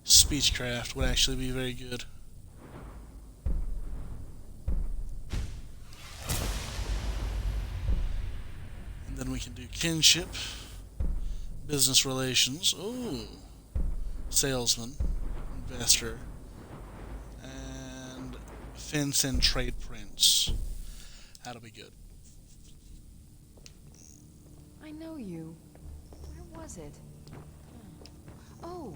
Speechcraft would actually be very good. And then we can do kinship, business relations, ooh, salesman, investor, and fence and trade prince. That'll be good. I know you. Where was it? Oh,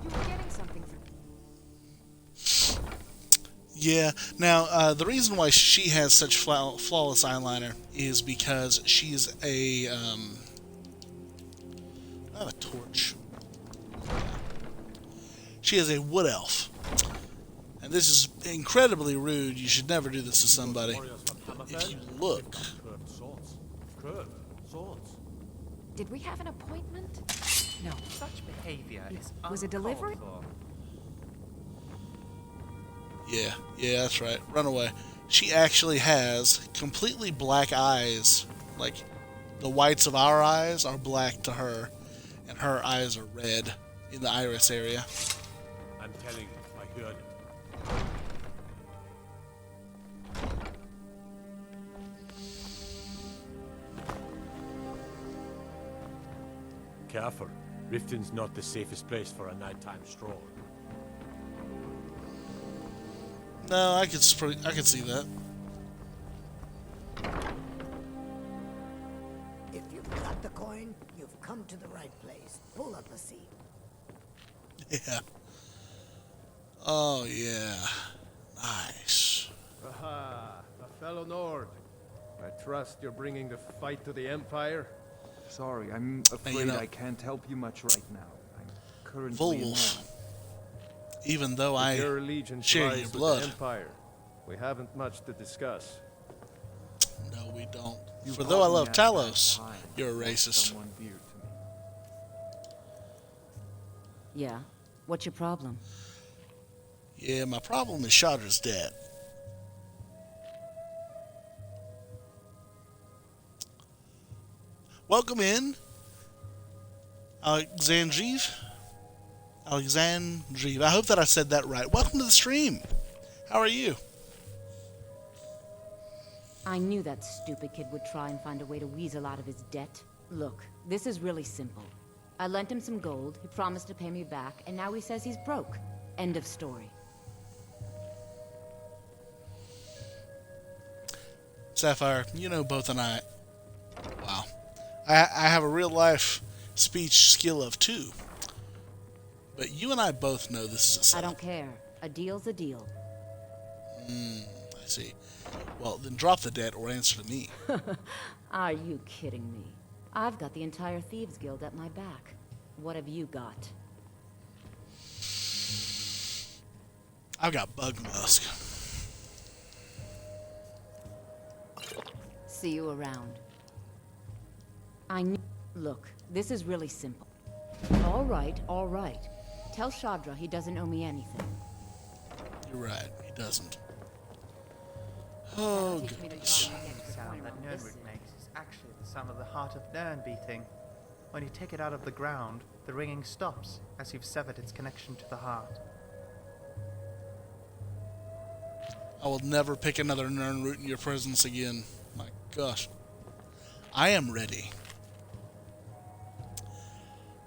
you were getting something for... Yeah, now, the reason why she has such flawless eyeliner is because she's not a torch. She is a wood elf. And this is incredibly rude. You should never do this to somebody. If you look... Did we have an appointment? No, such behavior is Was it delivery? uncalled for. Yeah, that's right. Run away. She actually has completely black eyes. Like, the whites of our eyes are black to her, and her eyes are red in the iris area. I'm telling you, I heard it. Careful. Riften's not the safest place for a nighttime stroll. No, I could see that. If you've got the coin, you've come to the right place. Pull up a seat. Yeah. Oh, yeah. Nice. Aha, a fellow Nord. I trust you're bringing the fight to the Empire. Sorry, I'm afraid I can't help you much right now. I'm currently Volwolf. Even though If I your allegiance share lies your with blood. the Empire, we haven't much to discuss. No, we don't. You For though I caught me love at a bad Talos, time. you're a Like racist. someone dear to me. Yeah? What's your problem? Yeah, my problem is Shadra's dead. Welcome in, Alexandrive. Alexandrive. I hope that I said that right. Welcome to the stream. How are you? I knew that stupid kid would try and find a way to weasel out of his debt. Look, this is really simple. I lent him some gold, he promised to pay me back, and now he says he's broke. End of story. Sapphire, you know both and I... Wow. I have a real life speech skill of 2. But you and I both know this is a I setup. don't care. A deal's a deal. I see. Well, then drop the debt or answer to me. Are you kidding me? I've got the entire Thieves Guild at my back. What have you got? I've got Bug Musk. See you around. I knew... Look, this is really simple. All right, all right. Tell Shadra he doesn't owe me anything. You're right, he doesn't. Oh, Teach me to goodness. try and get The sound that this Nernroot makes is actually the sound of the heart of Nern beating. When you take it out of the ground, the ringing stops, as you've severed its connection to the heart. I will never pick another Nernroot in your presence again. My gosh. I am ready.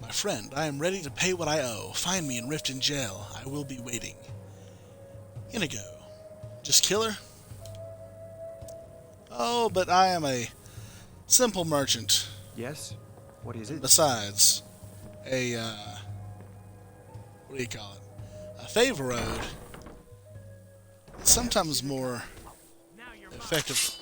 My friend, I am ready to pay what I owe. Find me in Riften jail. I will be waiting. Inigo. Just kill her? Oh, but I am a simple merchant. Yes? What is it? Besides, a, what do you call it? A favor owed is sometimes more effective.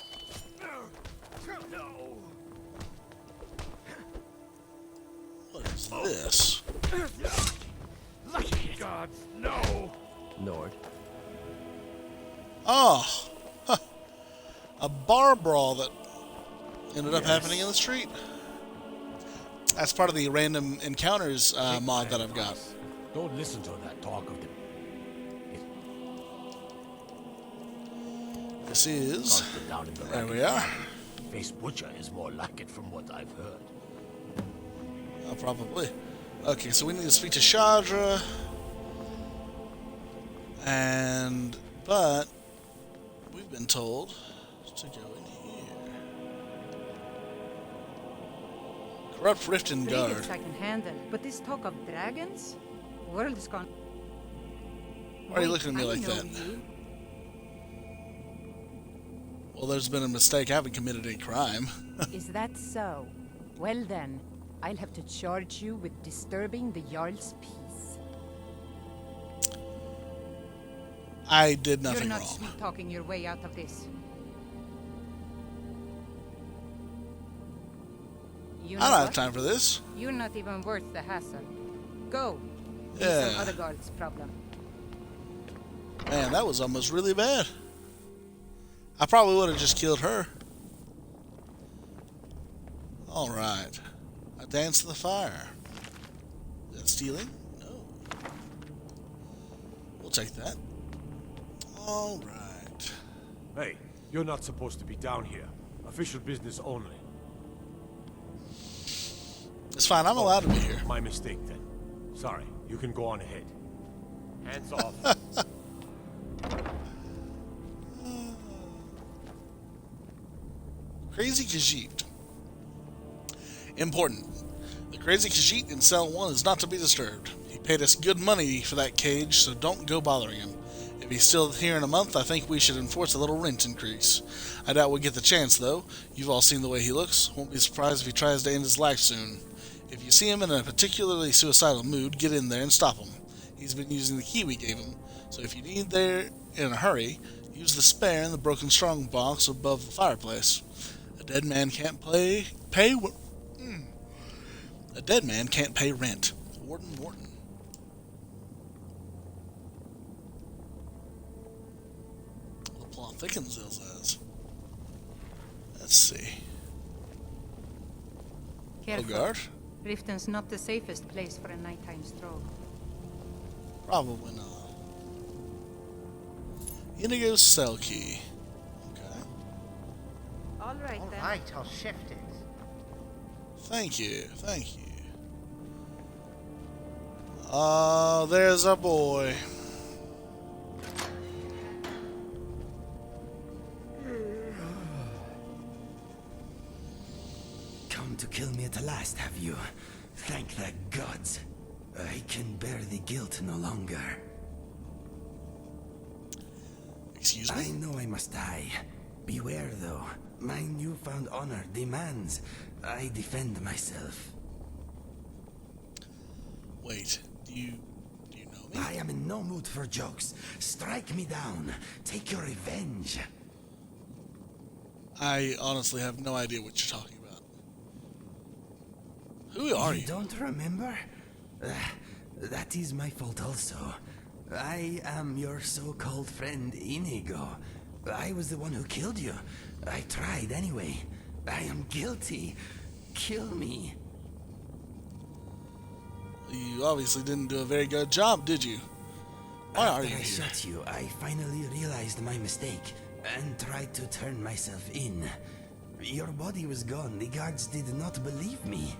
What is this? Lucky gods, no! Nord. Oh! Huh. A bar brawl that ended up happening in the street. That's part of the random encounters mod that I've got. Don't listen to that talk of the... This is... Down in the There we are. Face Butcher is more like it from what I've heard. Oh, probably. Okay, so we need to speak to Shadra. But we've been told to go in here. Corrupt Riften Guard. Dragons I can handle, but this talk of dragons? World is gone. Why are you looking at me like that? Well, there's been a mistake. I haven't committed any crime. Is that so? Well then, I'll have to charge you with disturbing the Jarl's peace. I did nothing You're not wrong. sweet-talking your way out of this. You know I don't have what? time for this. You're not even worth the hassle. Go. Be Yeah. some other guard's problem. Man, that was almost really bad. I probably would have just killed her. Alright. A dance in the fire. Is that stealing? No. We'll take that. Alright. Hey, you're not supposed to be down here. Official business only. It's fine, I'm allowed to be here. My mistake then. Sorry, you can go on ahead. Hands off. Crazy Khajiit. Important. The Crazy Khajiit in Cell 1 is not to be disturbed. He paid us good money for that cage, so don't go bothering him. If he's still here in a month, I think we should enforce a little rent increase. I doubt we'll get the chance, though. You've all seen the way he looks. Won't be surprised if he tries to end his life soon. If you see him in a particularly suicidal mood, get in there and stop him. He's been using the key we gave him, so if you need there in a hurry, use the spare in the broken strong box above the fireplace. A dead man can't A dead man can't pay rent. Warden Morton. The plot thickens, Zill says. Let's see. Careful. Guard? Riften's not the safest place for a nighttime stroll. Probably not. Inigo's cell key. Okay. All right then. Alright, I'll shift it. Thank you. Thank you. Oh, there's our boy. Come to kill me at last, have you? Thank the gods. I can bear the guilt no longer. Excuse me? I know I must die. Beware, though. My newfound honor demands I defend myself. Wait, do you know me? I am in no mood for jokes. Strike me down. Take your revenge. I honestly have no idea what you're talking about. Who are you? You don't remember? That is my fault also. I am your so-called friend Inigo. I was the one who killed you. I tried anyway. I am guilty. Kill me. You obviously didn't do a very good job, did you? Why are you After I here? shot you, I finally realized my mistake and tried to turn myself in. Your body was gone. The guards did not believe me.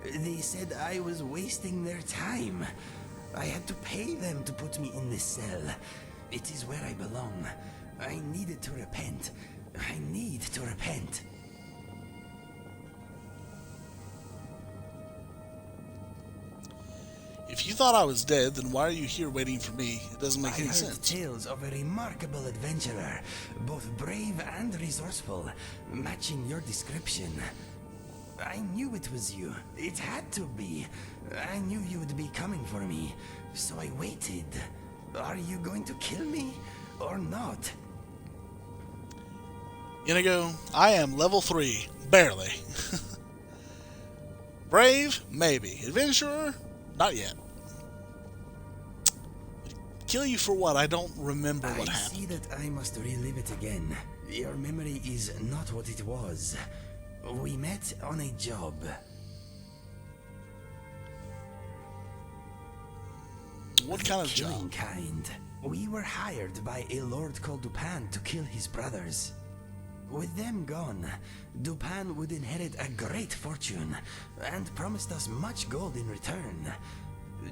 They said I was wasting their time. I had to pay them to put me in this cell. It is where I belong. I needed to repent, I need to repent. If you thought I was dead, then why are you here waiting for me? It doesn't make any I heard sense. tales of a remarkable adventurer, both brave and resourceful, matching your description. I knew it was you. It had to be. I knew you would be coming for me, so I waited. Are you going to kill me, or not? Inigo, I am level 3. Barely. Brave? Maybe. Adventurer? Not yet. Kill you for what? I don't remember what happened. I see that I must relive it again. Your memory is not what it was. We met on a job. What kind of Killing job? kind. We were hired by a lord called Dupin to kill his brothers. With them gone, Dupin would inherit a great fortune and promised us much gold in return.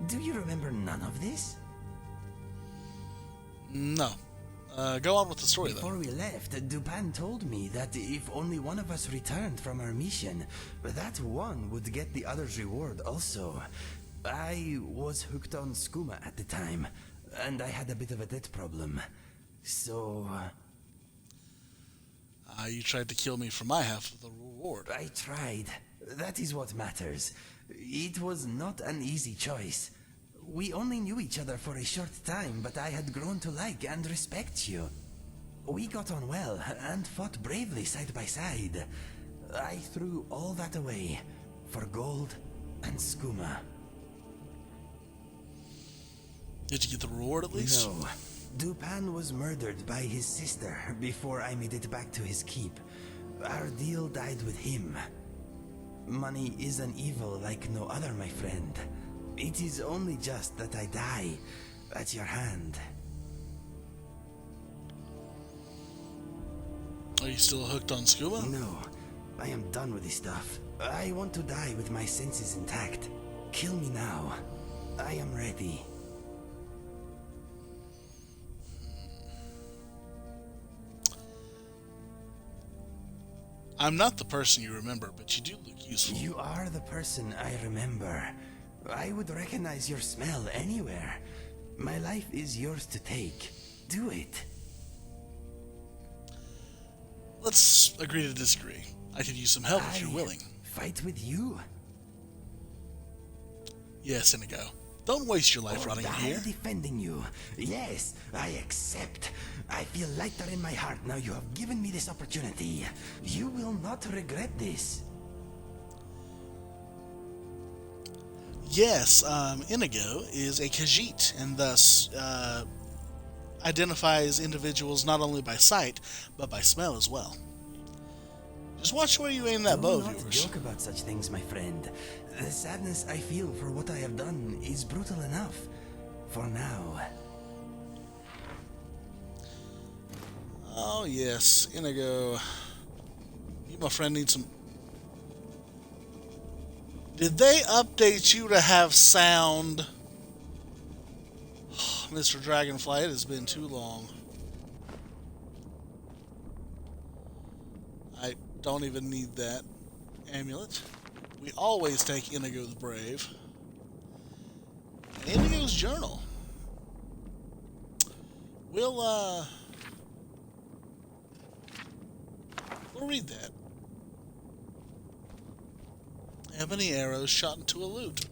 Do you remember none of this? No. Go on with the story, Before we left, Dupin told me that if only one of us returned from our mission, that one would get the other's reward also. I was hooked on skooma at the time, and I had a bit of a debt problem. So... you tried to kill me for my half of the reward. I tried. That is what matters. It was not an easy choice. We only knew each other for a short time, but I had grown to like and respect you. We got on well and fought bravely side by side. I threw all that away for gold and skooma. Did you get the reward at least? No. Dupin was murdered by his sister before I made it back to his keep. Our deal died with him. Money is an evil like no other, my friend. It is only just that I die at your hand. Are you still hooked on scuba? No, I am done with this stuff. I want to die with my senses intact. Kill me now. I am ready. I'm not the person you remember, but you do look useful. You are the person I remember. I would recognize your smell anywhere. My life is yours to take. Do it. Let's agree to disagree. I could use some help if you're willing. Fight with you? Yes, Inigo. Don't waste your life running in here. Defending you. Yes, I accept. I feel lighter in my heart now you have given me this opportunity. You will not regret this. Yes, Inigo is a Khajiit, and thus identifies individuals not only by sight, but by smell as well. Just watch where you aim that bow, Do not viewers. joke about such things, my friend. The sadness I feel for what I have done is brutal enough. For now. Oh, yes, Inigo. You, my friend, need some... Did they update you to have sound? Mr. Dragonfly, it has been too long. I don't even need that amulet. We always take Inigo the Brave. And Inigo's journal. We'll read that. Ebony arrows shot into a lute.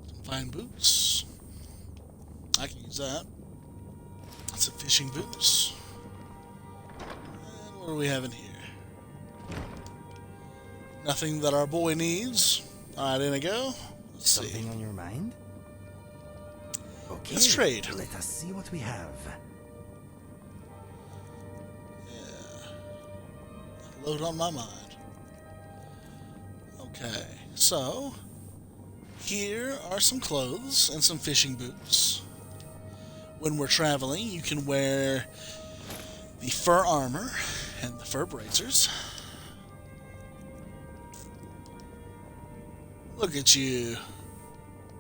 Some fine boots. I can use that. Some fishing boots. And what do we have in here? Nothing that our boy needs. Alright, Inigo. Let's see. Something on your mind? Okay, let's trade. Let us see what we have. Load on my mind. Okay, so here are some clothes and some fishing boots. When we're traveling, you can wear the fur armor and the fur bracers. Look at you.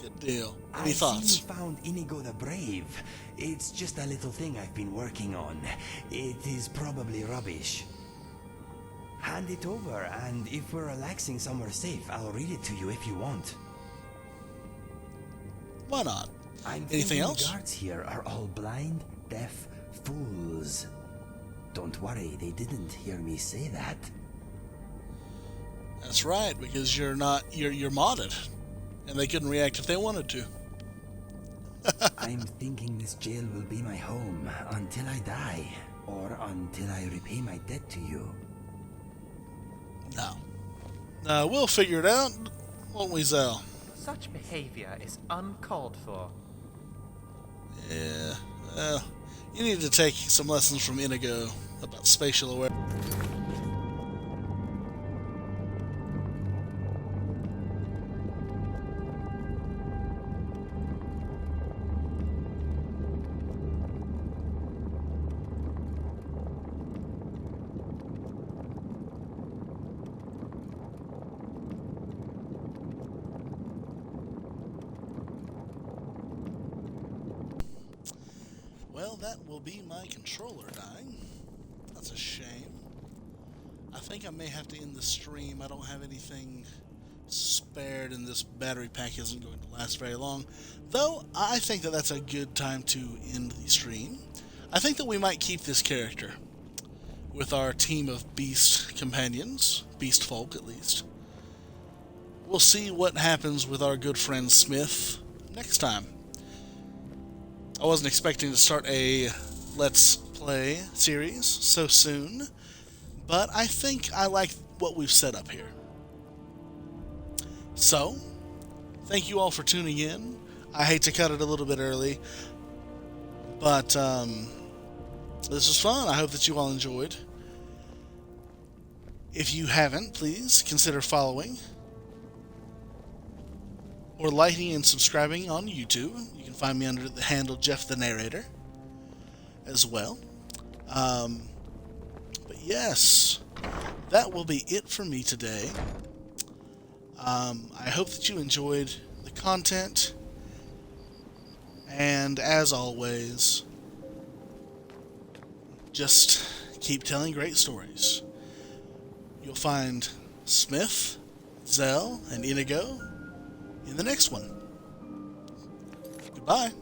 Good deal. Any I thoughts? see you found Inigo the Brave. It's just a little thing I've been working on. It is probably rubbish. Hand it over, and if we're relaxing somewhere safe, I'll read it to you if you want. Why not? I'm Anything thinking else? The guards here are all blind, deaf fools. Don't worry, they didn't hear me say that. That's right, because you're modded, and they couldn't react if they wanted to. I'm thinking this jail will be my home until I die, or until I repay my debt to you. No, we'll figure it out, won't we, Zell? Such behavior is uncalled for. Yeah, well, you need to take some lessons from Inigo about spatial awareness. Well, that will be my controller dying. That's a shame. I think I may have to end the stream. I don't have anything spared, and this battery pack isn't going to last very long. Though, I think that that's a good time to end the stream. I think that we might keep this character with our team of beast companions. Beast folk, at least. We'll see what happens with our good friend Smith next time. I wasn't expecting to start a Let's Play series so soon, but I think I like what we've set up here. So, thank you all for tuning in. I hate to cut it a little bit early, but this was fun. I hope that you all enjoyed. If you haven't, please consider following or liking and subscribing on YouTube. You can find me under the handle Jeff the Narrator as well. But yes, that will be it for me today. I hope that you enjoyed the content, and as always, just keep telling great stories. You'll find Smith, Zell, and Inigo in the next one. Goodbye.